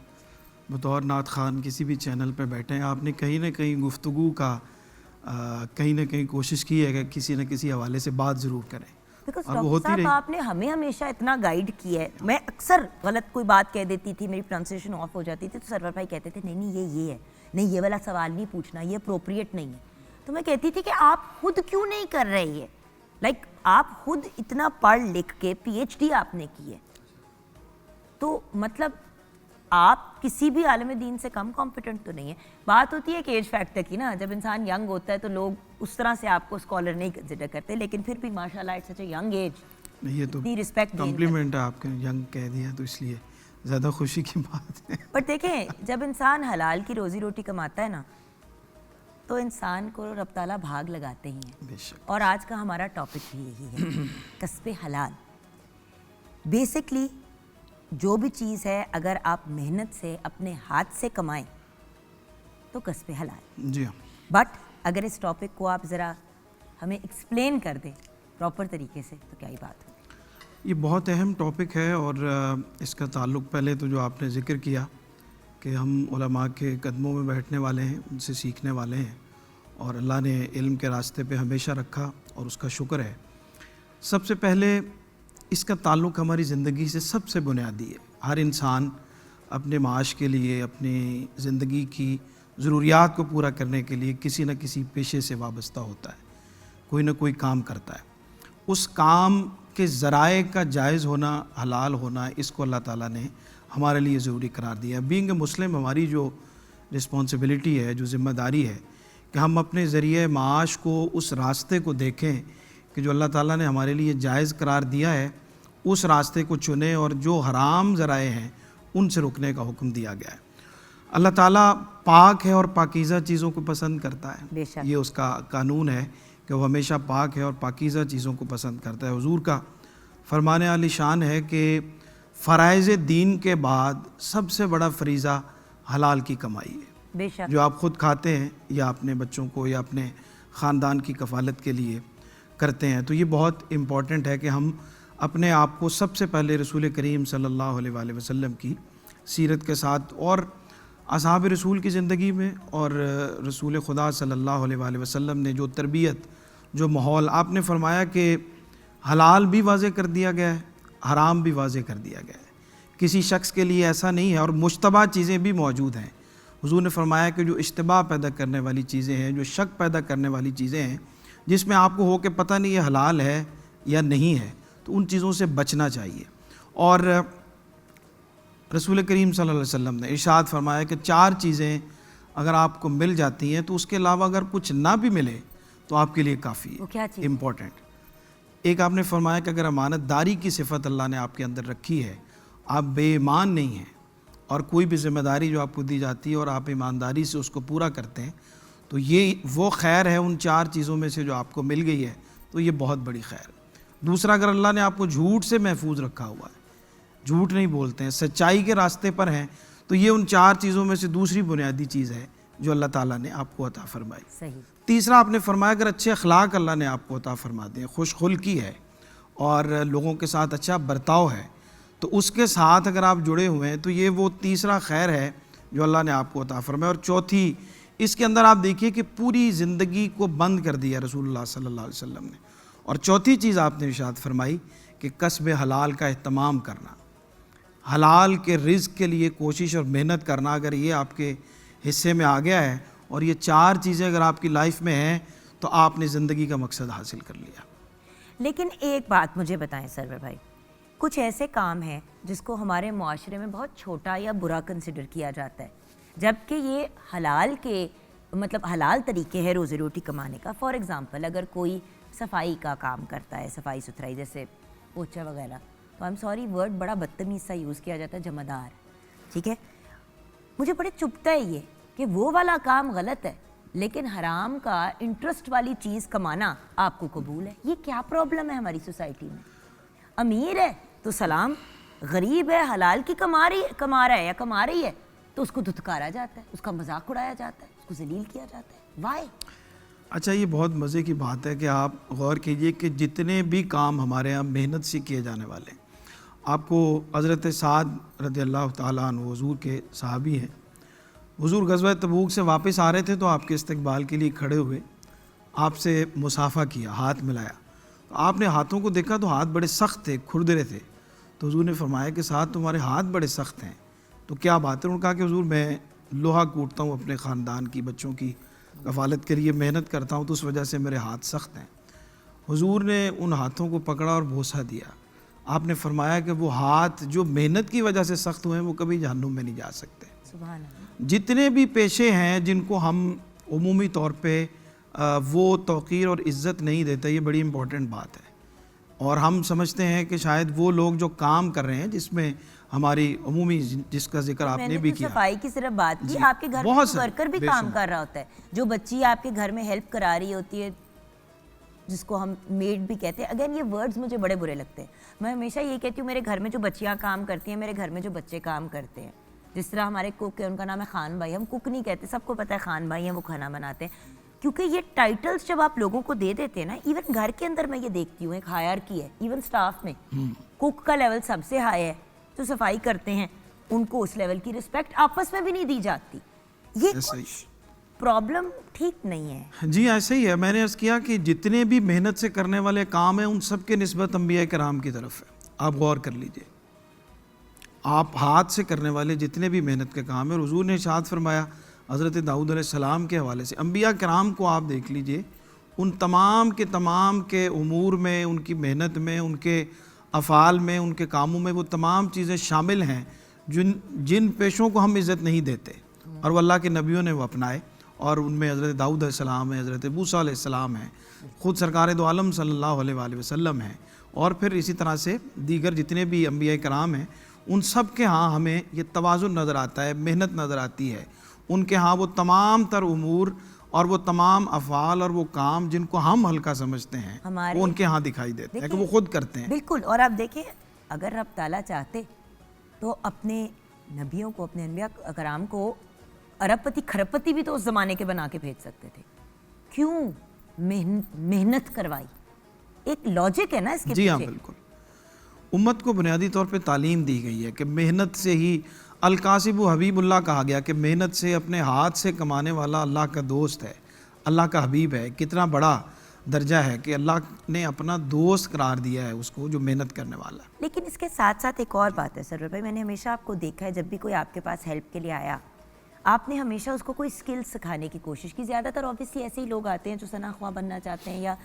बतौर नात खान किसी भी चैनल पर बैठे हैं, आपने कहीं ना कहीं गुफ्तगू का कहीं ना कहीं कोशिश की है कि किसी न किसी हवाले से बात ज़रूर करें। बिकॉज अब वो डॉक्टर होती साहब रही। आपने हमें हमेशा इतना गाइड किया है। मैं अक्सर गलत कोई बात कह देती थी, मेरी प्रोनाउंसिएशन ऑफ हो जाती थी, तो सरवर भाई कहते थे नहीं ये है, नहीं ये वाला सवाल नहीं पूछना, ये अप्रोप्रिएट नहीं है। तो मैं कहती थी कि आप खुद क्यों नहीं कर रहे ये, लाइक आप खुद इतना पढ़ लिख के PhD आपने की है, तो मतलब आप किसी भी आलम दीन से कम कॉम्पिटेंट तो नहीं है। बात होती है कि एज फैक्टर की ना, जब इंसान यंग होता है तो लोग उस तरह से आपको स्कॉलर नहीं कंसिडर करते, लेकिन फिर भी माशाल्लाह it's such a young age, नहीं, ये तो इतनी रिस्पेक्ट कॉम्प्लीमेंट है, आपके यंग कह दिया तो इसलिए ज़्यादा खुशी की बात है। बट देखें, जब इंसान हलाल की रोजी रोटी कमाता है ना, तो इंसान को रब ताला भाग लगाते ही हैं। बेशक। और आज का हमारा टॉपिक भी यही है, कस्बे हलाल। बेसिकली जो भी चीज़ है, अगर आप मेहनत से अपने हाथ से कमाएं तो कस्बे हलाल। जी हाँ। बट अगर इस टॉपिक को आप ज़रा हमें एक्सप्लेन कर दें प्रॉपर तरीके से, तो क्या ही बात हो। ये बहुत अहम टॉपिक है और इसका ताल्लुक़ पहले तो जो आपने ज़िक्र किया कि हम उलमा के कदमों में बैठने वाले हैं, उनसे सीखने वाले हैं, और अल्लाह ने इल्म के रास्ते पे हमेशा रखा और उसका शुक्र है। सबसे पहले इसका ताल्लुक़ हमारी ज़िंदगी से सबसे बुनियादी है। हर इंसान अपने माश के लिए, अपनी ज़िंदगी की ज़रूरियात को पूरा करने के लिए किसी न किसी पेशे से वाबस्ता होता है, कोई ना कोई काम करता है। उस काम के ज़राए का जायज़ होना, हलाल होना, इसको अल्लाह ताला ने हमारे लिए ज़रूरी करार दिया है। बीइंग ए मुस्लिम हमारी जो रिस्पॉन्सिबिलिटी है, जो ज़िम्मेदारी है, कि हम अपने ज़रिए माश को, उस रास्ते को देखें कि जो अल्लाह ताला ने हमारे लिए जायज़ करार दिया है, उस रास्ते को चुनें और जो हराम ज़राए हैं उनसे रुकने का हुक्म दिया गया है। अल्लाह ताला पाक है और पाकीज़ा चीज़ों को पसंद करता है। बेशक। ये उसका कानून है कि वो हमेशा पाक है और पाकीज़ा चीज़ों को पसंद करता है। हुजूर का फरमाने आली शान है कि फ़राइज़ दीन के बाद सबसे बड़ा फरीज़ा हलाल की कमाई है। बेशक। जो आप ख़ुद खाते हैं या अपने बच्चों को या अपने ख़ानदान की कफ़ालत के लिए करते हैं। तो ये बहुत इम्पॉर्टेंट है कि हम अपने आप को सबसे पहले रसूल करीम सल्लल्लाहु अलैहि वसल्लम की सीरत के साथ और असहाब रसूल की ज़िंदगी में और रसूल खुदा सल्लल्लाहु अलैहि वसल्लम ने जो तरबियत, जो माहौल आपने फरमाया कि हलाल भी वाज़े कर दिया गया है, हराम भी वाज़े कर दिया गया है, किसी शख्स के लिए ऐसा नहीं है, और मुश्तबा चीज़ें भी मौजूद हैं। हुजूर ने फरमाया कि जो इश्तिबा पैदा करने वाली चीज़ें हैं, जो शक पैदा करने वाली चीज़ें हैं, जिसमें आपको हो के पता नहीं ये हलाल है या नहीं है, तो उन चीज़ों से बचना चाहिए। और रसूल करीम सल्लल्लाहु अलैहि वसल्लम ने इरशाद फरमाया कि 4 चीज़ें अगर आपको मिल जाती हैं तो उसके अलावा अगर कुछ ना भी मिले तो आपके लिए काफ़ी वो क्या चीज़? इम्पोर्टेंट। एक आपने फरमाया कि अगर अमानतदारी की सिफत अल्लाह ने आपके अंदर रखी है, आप बेईमान नहीं हैं और कोई भी ज़िम्मेदारी जो आपको दी जाती है और आप ईमानदारी से उसको पूरा करते हैं, तो ये वो खैर है उन 4 चीज़ों में से जो आपको मिल गई है, तो ये बहुत बड़ी खैर। दूसरा, अगर अल्लाह ने आपको झूठ से महफूज रखा हुआ है, झूठ नहीं बोलते हैं, सच्चाई के रास्ते पर हैं, तो ये उन 4 चीज़ों में से दूसरी बुनियादी चीज़ है जो अल्लाह ताला ने आपको अता फरमाई। सही। तीसरा आपने फरमाया अगर अच्छे अखलाक अल्लाह ने आपको अता फरमा दिए, खुशखुल्की है और लोगों के साथ अच्छा बर्ताव है, तो उसके साथ अगर आप जुड़े हुए हैं तो ये वो तीसरा खैर है जो अल्लाह ने आपको अता फरमाया। और चौथी, इसके अंदर आप देखिए कि पूरी ज़िंदगी को बंद कर दिया रसूलुल्लाह सल्लल्लाहु अलैहि वसल्लम ने। और चौथी चीज़ आपने इरशाद फरमाई कि कसब हलाल का एहतमाम करना, हलाल के रिज़्क़ के लिए कोशिश और मेहनत करना, अगर ये आपके हिस्से में आ गया है और ये 4 चीज़ें अगर आपकी लाइफ में हैं तो आपने ज़िंदगी का मकसद हासिल कर लिया। लेकिन एक बात मुझे बताएं सरवर भाई, कुछ ऐसे काम हैं जिसको हमारे मुआशरे में बहुत छोटा या बुरा कंसिडर किया जाता है, जबकि ये हलाल के मतलब हलाल तरीके हैं रोज़ी रोटी कमाने का। फॉर एग्ज़ाम्पल, अगर कोई सफाई का काम करता है, सफाई सुथराई जैसे पोछा वगैरह, तो आई एम सॉरी वर्ड बड़ा बदतमीज़ सा यूज़ किया जाता है, जमादार, ठीक है। मुझे बड़े चुभता है ये कि वो वाला काम गलत है, लेकिन हराम का इंटरेस्ट वाली चीज़ कमाना आपको कबूल है। ये क्या प्रॉब्लम है हमारी सोसाइटी में? अमीर है तो सलाम, गरीब है हलाल की कमा रहा है या कमा रही है तो उसको धुतकारा जाता है, उसका मजाक उड़ाया जाता है, उसको जलील किया जाता है। वाई? अच्छा, ये बहुत मज़े की बात है कि आप गौर कीजिए कि जितने भी काम हमारे यहाँ मेहनत से किए जाने वाले हैं, आपको हज़रत साद रज़ियल्लाहु ताला अन्हु हुज़ूर के सहाबी हैं, हुज़ूर ग़ज़वा तबूक से वापस आ रहे थे तो आपके इस्तकबाल के लिए खड़े हुए, आपसे मुसाफ़ा किया, हाथ मिलाया, तो आपने हाथों को देखा तो हाथ बड़े सख्त थे, खुरदरे थे। तो हुज़ूर ने फरमाया कि साद तुम्हारे हाथ बड़े सख्त हैं, तो क्या बात है? उन्होंने कहा कि हुज़ूर मैं लोहा कूटता हूँ, अपने ख़ानदान की बच्चों की कफ़ालत के लिए मेहनत करता हूँ, तो उस वजह से मेरे हाथ सख्त हैं। हुज़ूर ने उन हाथों को पकड़ा और बोसा दिया। आपने फरमाया कि वो हाथ जो मेहनत की वजह से सख्त हुए हैं वो कभी जहन्नुम में नहीं जा सकते। सुभान अल्लाह। जितने भी पेशे हैं जिनको हम उमूमी तौर पे वो तौक़ीर और इज़्ज़त नहीं देते, ये बड़ी इम्पॉर्टेंट बात है। और हम समझते हैं कि शायद वो लोग जो काम कर रहे हैं जिसमें हमारी उमूमी, जिसका जिक्र आपने भी किया, सफाई की सिर्फ बात की, आपके घर में बहुत जो वर्कर भी काम कर रहा होता है, जो बच्ची आपके घर में हेल्प करा रही होती है, जिसको हम मेड भी कहते हैं। अगेन ये वर्ड्स मुझे बड़े बुरे लगते हैं। मैं हमेशा ये कहती हूँ मेरे घर में जो बच्चियाँ काम करती हैं, मेरे घर में जो बच्चे काम करते हैं, जिस तरह हमारे कुक है उनका नाम है खान भाई, हम कुक नहीं कहते, सबको पता है खान भाई हैं, वो खाना बनाते हैं। क्योंकि ये टाइटल्स जब आप लोगों को दे देते हैं ना, इवन घर के अंदर मैं ये देखती हूँ, एक हायरार्की है, इवन स्टाफ में कुक का लेवल सबसे हाई है, जो सफाई करते हैं उनको उस लेवल की रिस्पेक्ट आपस में भी नहीं दी जाती। ये कुछ प्रॉब्लम ठीक नहीं है। जी ऐसे ही है। मैंने अर्ज़ किया कि जितने भी मेहनत से करने वाले काम हैं उन सब के निस्बत अंबिया किराम की तरफ है। आप गौर कर लीजिए, आप हाथ से करने वाले जितने भी मेहनत के काम है, हुज़ूर ने इरशाद फरमाया हज़रत दाऊद अलैहिस्सलाम के हवाले से, अंबिया किराम को आप देख लीजिए, उन तमाम के उमूर में, उनकी मेहनत में, उनके अफ़ाल में, उनके कामों में वो तमाम चीज़ें शामिल हैं जिन पेशों को हम इज़्ज़त नहीं देते, और वो अल्लाह के नबियों ने वो अपनाए। और उनमें हज़रत दाऊद अलैहिस्सलाम है, हज़रत मूसा अलैहिस्सलाम है, ख़ुद सरकार दो आलम सल्लल्लाहु अलैहि वसल्लम है, और फिर इसी तरह से दीगर जितने भी अंबिया कराम हैं उन सब के यहाँ हमें ये तवाज़ुन नज़र आता है, मेहनत नज़र आती है। उनके यहाँ वो तमाम तर उमूर और वो तमाम अफ़ाल और वो काम जिनको हम हल्का समझते हैं हमारे- वो उनके यहाँ दिखाई देते हैं कि वो खुद करते हैं। बिल्कुल। और आप देखिए, अगर रब ताला चाहते तो अपने नबियों को, अपने अनबिया कराम को अरबपति खरबपति भी तो उस ज़माने के बना के भेज सकते थे। क्यों मेहनत करवाई? एक लॉजिक है ना इसके जी हाँ, पीछे। बिल्कुल। उम्मत को बुनियादी तौर पे तालीम दी गई है कि मेहनत से ही, अल-कासिबु हबीबुल्लाह कहा गया कि मेहनत से, अपने हाथ से कमाने वाला अल्लाह का दोस्त है, अल्लाह का हबीब है। कितना बड़ा दर्जा है कि अल्लाह ने अपना दोस्त करार दिया है उसको जो मेहनत करने वाला है। लेकिन इसके साथ साथ एक और बात है सरवर भाई, मैंने हमेशा आपको देखा है, जब भी कोई आपके पास हेल्प के लिए आया, आपने हमेशा उसको कोई स्किल सिखाने की कोशिश की। ज़्यादातर ऑब्वियसली ऐसे ही लोग आते हैं जो सनाख्वा बनना चाहते हैं या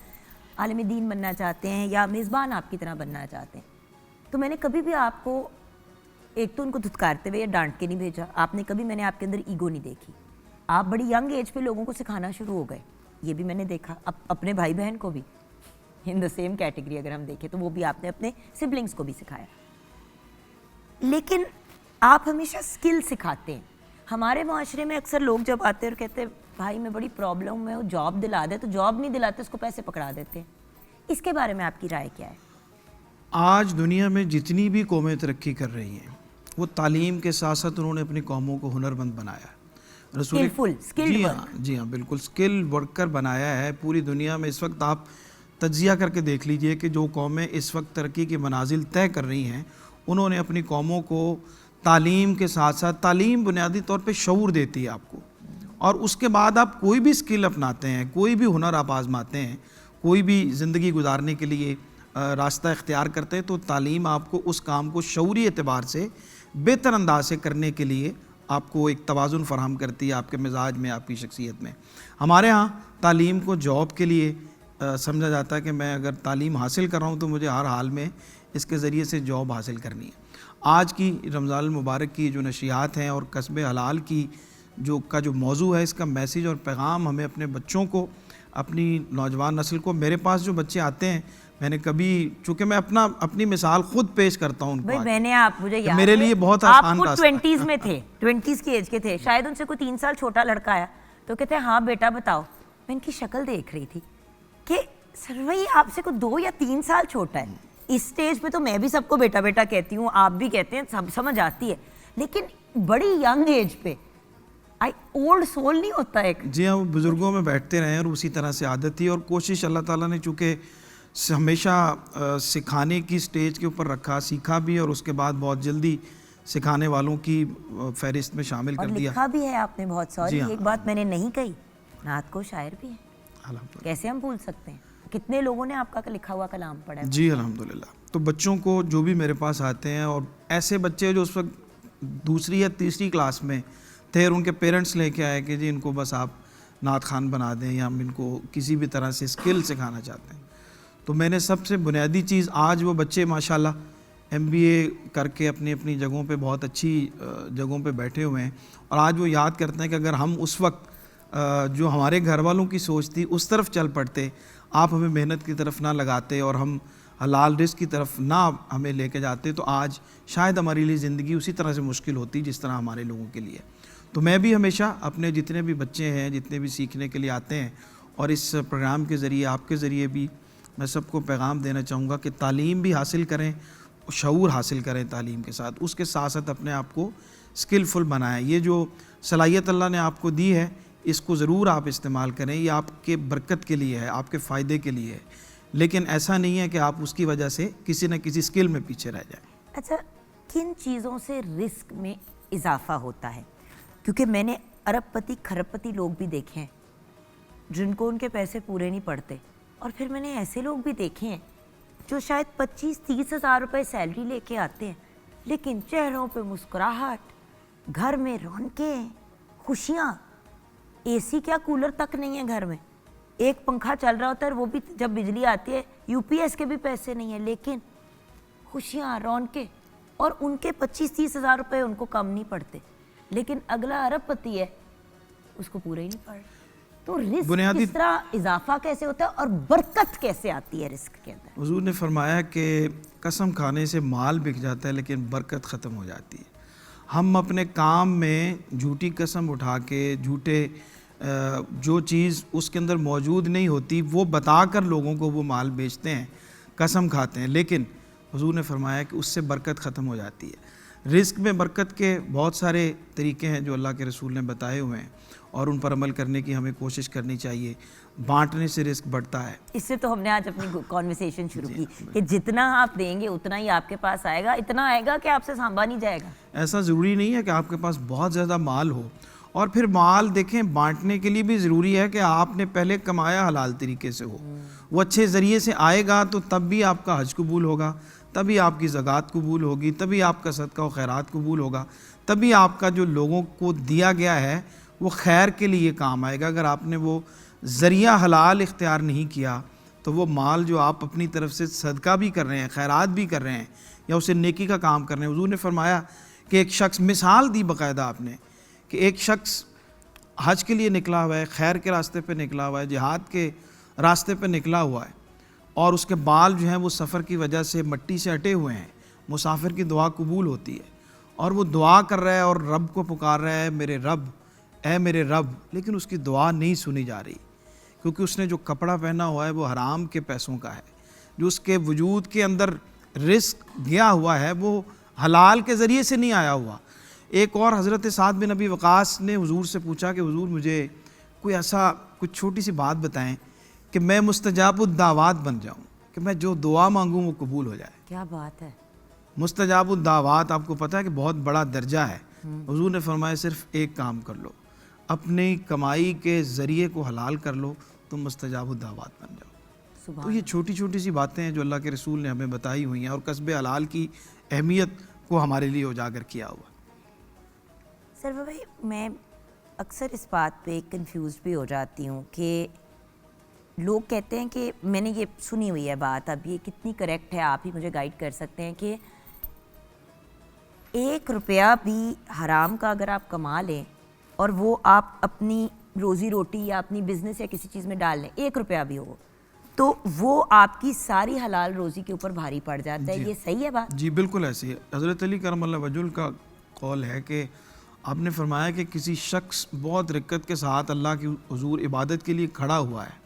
आलिम दीन बनना चाहते हैं या मेज़बान आपकी तरह बनना चाहते हैं। तो मैंने कभी भी आपको एक तो उनको धुतकारते हुए या डांट के नहीं भेजा। आपने कभी, मैंने आपके अंदर ईगो नहीं देखी। आप बड़ी यंग एज पे लोगों को सिखाना शुरू हो गए, ये भी मैंने देखा। अपने भाई बहन को भी, इन द सेम कैटेगरी अगर हम देखें तो वो भी आपने अपने सिबलिंग्स को भी सिखाया। लेकिन आप हमेशा स्किल सिखाते हैं। हमारे माशरे में अक्सर लोग जब आते हैं और कहते हैं भाई मैं बड़ी प्रॉब्लम में हूँ, जॉब दिला दे, तो जॉब नहीं दिलाते, उसको पैसे पकड़ा देते हैं। इसके बारे में आपकी राय क्या है? आज दुनिया में जितनी भी कौमें तरक्की कर रही हैं वो तालीम के साथ साथ उन्होंने अपनी कौमों को हुनरमंद बनाया। Skillful, skilled जी work। हाँ, जी हाँ, बिल्कुल स्किल वर्कर बनाया है। पूरी दुनिया में इस वक्त आप तज्जिया करके देख लीजिए कि जो कौमें इस वक्त तरक्की की मनाजिल तय कर रही हैं, उन्होंने अपनी कौमों को तालीम के साथ साथ, तालीम बुनियादी तौर पे शऊर देती है आपको, और उसके बाद आप कोई भी स्किल अपनाते हैं, कोई भी हुनर आप आजमाते हैं, कोई भी ज़िंदगी गुजारने के लिए रास्ता इख्तियार करते हैं, तो तालीम आपको उस काम को शऊरी एतबार से बेहतर अंदाज से करने के लिए आपको एक तवाज़ुन फराहम करती है आपके मिजाज में, आपकी शख्सियत में। हमारे यहाँ तालीम को जॉब के लिए समझा जाता है कि मैं अगर तालीम हासिल कर रहा हूँ तो मुझे हर हाल में इसके ज़रिए से जॉब हासिल करनी है। आज की रमज़ान मुबारक की जो नशियात हैं और कस्बे हलाल की जो मौजू है, इसका मैसेज और पैगाम हमें अपने बच्चों को, अपनी नौजवान नस्ल को, मेरे पास जो बच्चे आते हैं, मैंने कभी, चूँकि मैं अपनी मिसाल खुद पेश करता हूँ उनको, भाई मैंने, आप मुझे याद मेरे है, लिए बहुत आसान आप रास्ता है। 20s में थे, 20s की एज के थे शायद। उनसे कोई 3 साल छोटा लड़का आया तो कहते हैं हाँ बेटा बताओ। मैं इनकी शक्ल देख रही थी कि सर भाई आपसे कोई 2 या 3 साल छोटा है। इस स्टेज पे तो मैं भी सबको बेटा बेटा कहती हूँ, आप भी कहते हैं, सब समझ आती है, लेकिन बड़ी यंग एज पे ओल्ड सोल नहीं होता एक। जी हाँ, वो बुज़ुर्गों में बैठते रहे और उसी तरह से आदत थी, और कोशिश अल्लाह ताला ने चूँकि हमेशा सिखाने की स्टेज के ऊपर रखा, सीखा भी और उसके बाद बहुत जल्दी सिखाने वालों की फहरिस्त में शामिल और कर दिया। लिखा भी है आपने बहुत। सॉरी, जी हाँ। एक बात मैंने नहीं कही, नात को शायर भी है, अल्हम्दुलिल्लाह। कैसे हम भूल सकते हैं? कितने लोगों ने आपका लिखा हुआ कलाम पढ़ा है? जी अल्हम्दुलिल्लाह। तो बच्चों को जो भी मेरे पास आते हैं, और ऐसे बच्चे जो उस वक्त 2री या 3री क्लास में थे और उनके पेरेंट्स लेके आए कि जी इनको बस आप नात खान बना दें या हम इनको किसी भी तरह से स्किल सिखाना चाहते हैं, तो मैंने सबसे बुनियादी चीज़, आज वो बच्चे माशाल्लाह MBA करके अपनी अपनी जगहों पे बहुत अच्छी जगहों पे बैठे हुए हैं, और आज वो याद करते हैं कि अगर हम उस वक्त जो हमारे घर वालों की सोच थी उस तरफ चल पड़ते, आप हमें मेहनत की तरफ ना लगाते और हम हलाल रिस्क की तरफ ना हमें लेके जाते, तो आज शायद हमारे लिए ज़िंदगी उसी तरह से मुश्किल होती जिस तरह हमारे लोगों के लिए। तो मैं भी हमेशा अपने जितने भी बच्चे हैं, जितने भी सीखने के लिए आते हैं, और इस प्रोग्राम के ज़रिए, आपके ज़रिए भी मैं सबको पैगाम देना चाहूँगा कि तालीम भी हासिल करें, शऊर हासिल करें तालीम के साथ, उसके साथ साथ अपने आप को स्किलफुल बनाएं। ये जो सलाहियत अल्लाह ने आपको दी है, इसको ज़रूर आप इस्तेमाल करें। ये आपके बरकत के लिए है, आपके फ़ायदे के लिए है, लेकिन ऐसा नहीं है कि आप उसकी वजह से किसी न किसी स्किल में पीछे रह जाएं। अच्छा, किन चीज़ों से रिस्क में इजाफा होता है? क्योंकि मैंने अरबपति खरबपति लोग भी देखे हैं जिनको उनके पैसे पूरे नहीं पड़ते, और फिर मैंने ऐसे लोग भी देखे हैं जो शायद 25-30 हज़ार रुपये सैलरी लेके आते हैं, लेकिन चेहरों पे मुस्कुराहट, घर में रौनकें, खुशियाँ, AC क्या कूलर तक नहीं है घर में, एक पंखा चल रहा होता है, वो भी जब बिजली आती है, UPS के भी पैसे नहीं है, लेकिन खुशियाँ, रौनकें, और उनके 25-30 हज़ार रुपये उनको कम नहीं पड़ते, लेकिन अगला अरबपति है उसको पूरे ही नहीं पड़ रहे। तो रिस्क बुनियादी- किस तरह इजाफा कैसे होता है और बरकत कैसे आती है रिस्क के अंदर? हुजूर ने फरमाया कि कसम खाने से माल बिक जाता है लेकिन बरकत ख़त्म हो जाती है। हम अपने काम में झूठी कसम उठा के झूठे जो चीज़ उसके अंदर मौजूद नहीं होती वो बताकर लोगों को वो माल बेचते हैं, कसम खाते हैं, लेकिन हुजूर ने फरमाया कि उससे बरकत ख़त्म हो जाती है। रिस्क में बरकत के बहुत सारे तरीके हैं जो अल्लाह के रसूल ने बताए हुए हैं और उन पर अमल करने की हमें कोशिश करनी चाहिए। बांटने से रिस्क बढ़ता है। इससे तो हमने आज अपनी कॉन्वर्सेशन शुरू की कि जितना आप देंगे उतना ही आपके पास आएगा, इतना आएगा कि आपसे सांभा नहीं जाएगा। ऐसा ज़रूरी नहीं है कि आपके पास बहुत ज़्यादा माल हो, और फिर माल देखें बांटने के लिए भी ज़रूरी है कि आपने पहले कमाया हलाल तरीके से हो, वो अच्छे ज़रिए से आएगा तो तब भी आपका हज कबूल होगा, तभी आपकी ज़कात कबूल होगी, तभी आपका सदका व खैरात कबूल होगा, तभी आपका जो लोगों को दिया गया है वो खैर के लिए काम आएगा। अगर आपने वो ज़रिया हलाल इख्तियार नहीं किया तो वो माल जो आप अपनी तरफ से सदका भी कर रहे हैं, खैरात भी कर रहे हैं या उसे नेकी का काम कर रहे हैं। हुजूर ने फरमाया कि एक शख्स, मिसाल दी बाकायदा आपने, कि एक शख्स हज के लिए निकला हुआ है, खैर के रास्ते पे निकला हुआ है, जिहाद के रास्ते पे निकला हुआ है, और उसके बाल जो हैं वो सफ़र की वजह से मट्टी से अटे हुए हैं। मुसाफिर की दुआ कबूल होती है और वो दुआ कर रहा है और रब को पुकार रहा है, मेरे रब, ऐ मेरे रब, लेकिन उसकी दुआ नहीं सुनी जा रही क्योंकि उसने जो कपड़ा पहना हुआ है वो हराम के पैसों का है। जो उसके वजूद के अंदर रिस्क गया हुआ है वो हलाल के ज़रिए से नहीं आया हुआ। एक और हज़रत साद बिन अबी वक़ास ने हुजूर से पूछा कि हुजूर मुझे कोई ऐसा कुछ छोटी सी बात बताएं कि मैं मुस्तजाबुद दावात बन जाऊं, कि मैं जो दुआ मांगूं वो कबूल हो जाए। क्या बात है। मुस्तजाबुद दावात आपको पता है कि बहुत बड़ा दर्जा है। हुजूर ने फरमाया सिर्फ एक काम कर लो, अपनी कमाई के ज़रिए को हलाल कर लो, तुम मुस्तजाबुद दावात बन जाओ। तो ये छोटी छोटी सी बातें हैं जो अल्लाह के रसूल ने हमें बताई हुई हैं और कस्बे हलाल की अहमियत को हमारे लिए उजागर किया हुआ। सर्वर भाई, मैं अक्सर इस बात पे कंफ्यूज भी हो जाती हूँ कि लोग कहते हैं कि मैंने ये सुनी हुई है बात, अब ये कितनी करेक्ट है आप ही मुझे गाइड कर सकते हैं, कि 1 रुपया भी हराम का अगर आप कमा लें और वो आप अपनी रोज़ी रोटी या अपनी बिजनेस या किसी चीज़ में डाल लें, 1 रुपया भी हो, तो वो आपकी सारी हलाल रोज़ी के ऊपर भारी पड़ जाता है। ये सही है बात? जी बिल्कुल ऐसी है। हज़रत अली करमल्लाहु वजहुल का कौल है कि आपने फरमाया कि किसी शख्स बहुत रिक्कत के साथ अल्लाह की हुजूर इबादत के लिए खड़ा हुआ है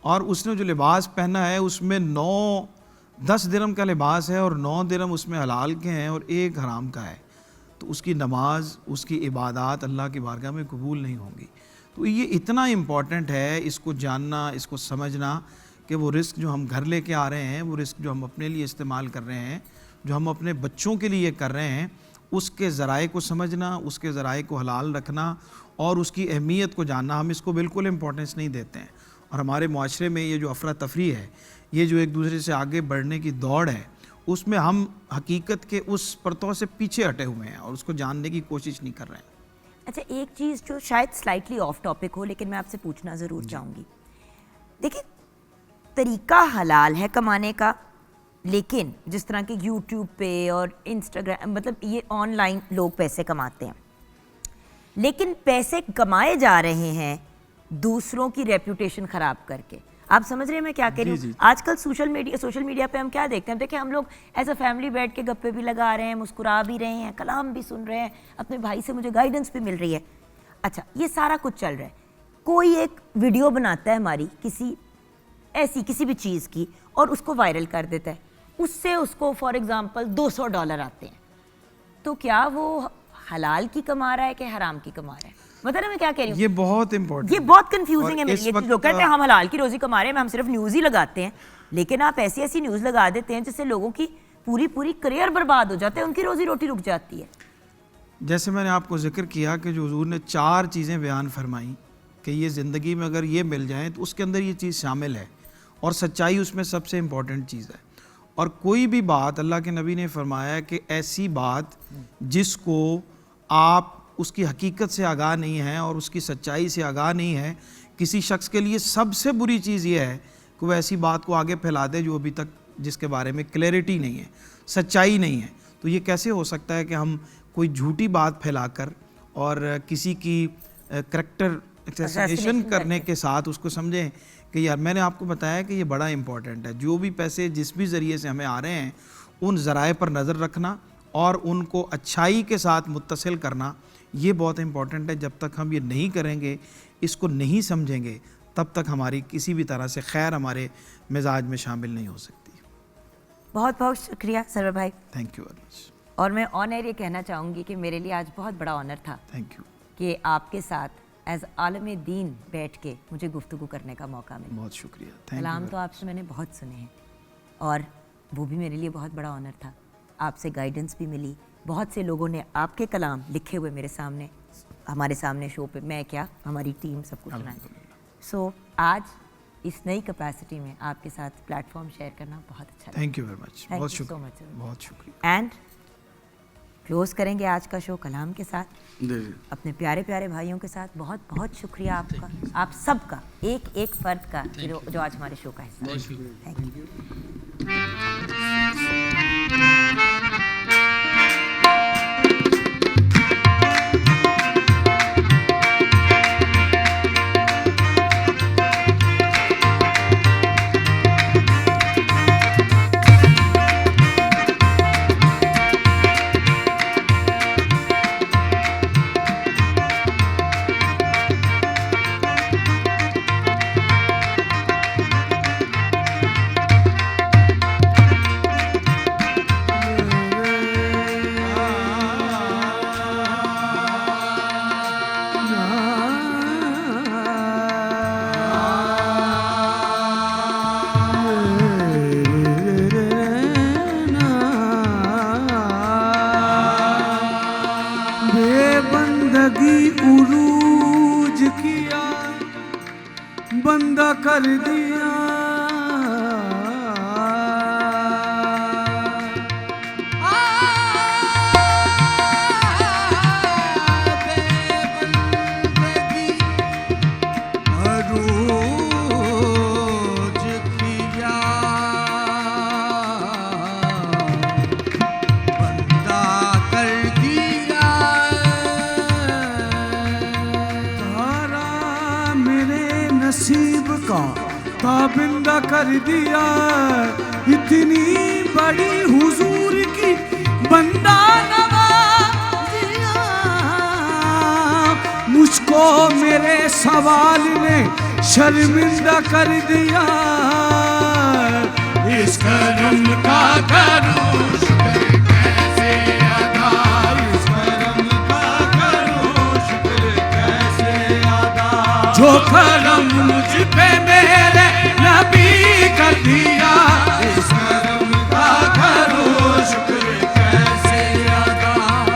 और उसने जो लिबास पहना है उसमें 9-10 दिरहम का लिबास है और 9 दिरहम उसमें हलाल के हैं और 1 हराम का है, तो उसकी नमाज, उसकी इबादत अल्लाह की बारगाह में कबूल नहीं होंगी। तो ये इतना इम्पॉर्टेंट है इसको जानना, इसको समझना कि वो रिस्क जो हम घर लेके आ रहे हैं, वो रिस्क जो हम अपने लिए इस्तेमाल कर रहे हैं, जो हम अपने बच्चों के लिए कर रहे हैं, उसके ज़राए को समझना, उसके ज़राए को हलाल रखना और उसकी अहमियत को जानना। हम इसको बिल्कुल इम्पोर्टेंस नहीं देते हैं और हमारे माशरे में ये जो अफरा तफरी है, ये जो एक दूसरे से आगे बढ़ने की दौड़ है, उसमें हम हकीकत के उस परतों से पीछे हटे हुए हैं और उसको जानने की कोशिश नहीं कर रहे हैं। अच्छा, एक चीज़ जो शायद स्लाइटली ऑफ टॉपिक हो लेकिन मैं आपसे पूछना ज़रूर चाहूँगी। देखिए, तरीका हलाल है कमाने का, लेकिन जिस तरह के यूट्यूब पे और इंस्टाग्राम, मतलब ये ऑनलाइन लोग पैसे कमाते हैं, लेकिन पैसे कमाए जा रहे हैं दूसरों की रेपुटेशन ख़राब करके। आप समझ रहे हैं मैं क्या कह रही हूँ? आजकल सोशल मीडिया पे हम क्या देखते हैं, देखिए हम लोग एज अ फैमिली बैठ के गप्पे भी लगा रहे हैं, मुस्कुरा भी रहे हैं, कलाम भी सुन रहे हैं, अपने भाई से मुझे गाइडेंस भी मिल रही है। अच्छा, ये सारा कुछ चल रहा है, कोई एक वीडियो बनाता है हमारी किसी भी चीज़ की और उसको वायरल कर देता है, उससे उसको फॉर एग्जांपल $200 आते हैं, तो क्या वो हलाल की कमा रहा है कि हराम की कमा रहा है? बता ना मैं क्या कह रही हूँ? ये बहुत इंपॉर्टेंट, ये बहुत कंफ्यूजिंग है मेरे लिए। वक्त लोग कहते हैं हम हलाल की रोजी कमा रहे हैं, हम सिर्फ न्यूज़ ही लगाते हैं, लेकिन आप ऐसी ऐसी न्यूज़ लगा देते हैं जिससे लोगों की पूरी करियर बर्बाद हो जाते हैं, उनकी रोजी रोटी रुक जाती है। जैसे मैंने आपको जिक्र किया कि जो हुजूर ने 4 चीज़ें बयान फरमाई कि ये ज़िंदगी में अगर ये मिल जाएँ तो उसके अंदर ये चीज़ शामिल है और सच्चाई उसमें सबसे इम्पॉर्टेंट चीज़ है। और कोई भी बात, अल्लाह के नबी ने फरमाया कि ऐसी बात जिसको आप उसकी हकीकत से आगाह नहीं है और उसकी सच्चाई से आगाह नहीं है, किसी शख्स के लिए सबसे बुरी चीज़ ये है कि वह ऐसी बात को आगे फैला दे जो अभी तक जिसके बारे में क्लैरिटी नहीं है, सच्चाई नहीं है। तो ये कैसे हो सकता है कि हम कोई झूठी बात फैलाकर और किसी की करैक्टर एक्सेसिनेशन करने के साथ उसको समझें कि यार मैंने आपको बताया कि ये बड़ा इंपॉर्टेंट है, जो भी पैसे जिस भी ज़रिए से हमें आ रहे हैं उन ज़राए पर नज़र रखना और उनको अच्छाई के साथ मुत्तसिल करना, ये बहुत इंपॉर्टेंट है। जब तक हम ये नहीं करेंगे, इसको नहीं समझेंगे, तब तक हमारी किसी भी तरह से खैर हमारे मिजाज में शामिल नहीं हो सकती। बहुत बहुत शुक्रिया सरवर भाई। Thank you very much. और मैं ऑन एयर ये कहना चाहूँगी कि मेरे लिए आज बहुत बड़ा ऑनर था थैंक यू। कि आपके साथ एज आलम दीन बैठ के मुझे गुफ्तगू करने का मौका मिला। बहुत शुक्रिया। Thank Kalam you. तो आपसे मैंने बहुत सुने हैं और वो भी मेरे लिए बहुत बड़ा ऑनर था। आपसे गाइडेंस भी मिली, बहुत से लोगों ने आपके कलाम लिखे हुए मेरे सामने, हमारे सामने शो पे, मैं क्या हमारी टीम सब कुछ सुनाए। सो आज इस नई कैपेसिटी में आपके साथ प्लेटफॉर्म शेयर करना बहुत अच्छा लगा। Thank you very much. बहुत you so शुक्रिया। much, sir. बहुत शुक्रिया। एंड क्लोज करेंगे आज का शो कलाम के साथ, अपने प्यारे प्यारे भाइयों के साथ। बहुत बहुत शुक्रिया आपका, आप सबका, एक एक फर्द का जो आज हमारे शो का हिस्सा है। Thank you. बेबंदगी उरूज किया, बंदा कर दिया। बेबंदगी उरूज किया, बंदा कर दिया। तारा मेरे नसीब का ताबिंदा कर दिया। इतनी बड़ी हुजूर की बंदा नवाजिया, मुझको मेरे सवाल ने शर्मिंदा कर दिया। इस करम का करूं शुक्र कैसे अदा, इस करम का करूं शुक्र कैसे अदा। जो करम मुझ पे मेरे नबी कर दिया, इस करम का करूं शुक्र कैसे अदा।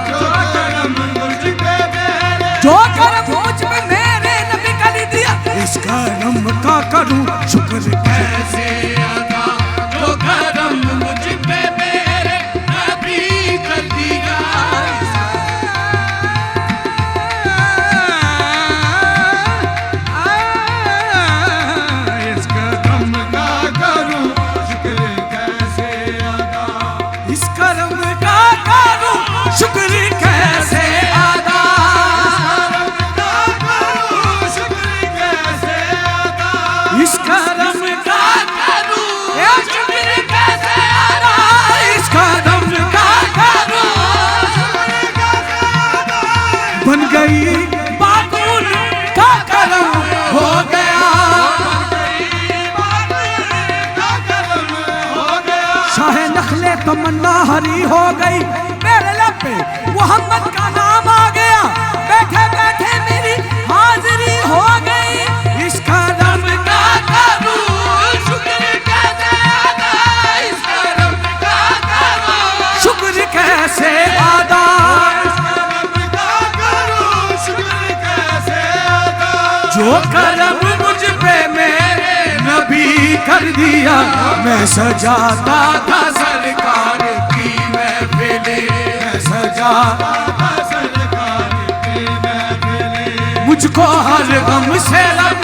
जो करम मुझ पे मेरे, जो करम मुझ पे मेरे नबी कर दिया, इस करम का करूं शुक्र कैसे अदा। जो करम मुझ पे मेरे नबी कर दिया, इस करम का करूं शुक्र कैसे अदा। इस करम का करूं शुक्र कैसे अदा। इस करम का करूं शुक्र कैसे अदा। इस करम का करूं शुक्र कैसे अदा। बन गई बातून का करम हो गया, शाह नखले तमन्ना हरी हो गई। मेरे लब पे मोहम्मद का नाम आ गया, बैठे बैठे मेरी हाजिरी हो गई। इस करम का करूं शुक्र कैसे अदा। इस करम का करूं शुक्र कैसे अदा। इस करम का करूं शुक्र कैसे अदा। जो करम मुझ पे मेरे नबी कर दिया, मैं सजाता था सरकार की महफिलें, मैं सजाता था सरकार की महफिलें। मुझको हर गम से रब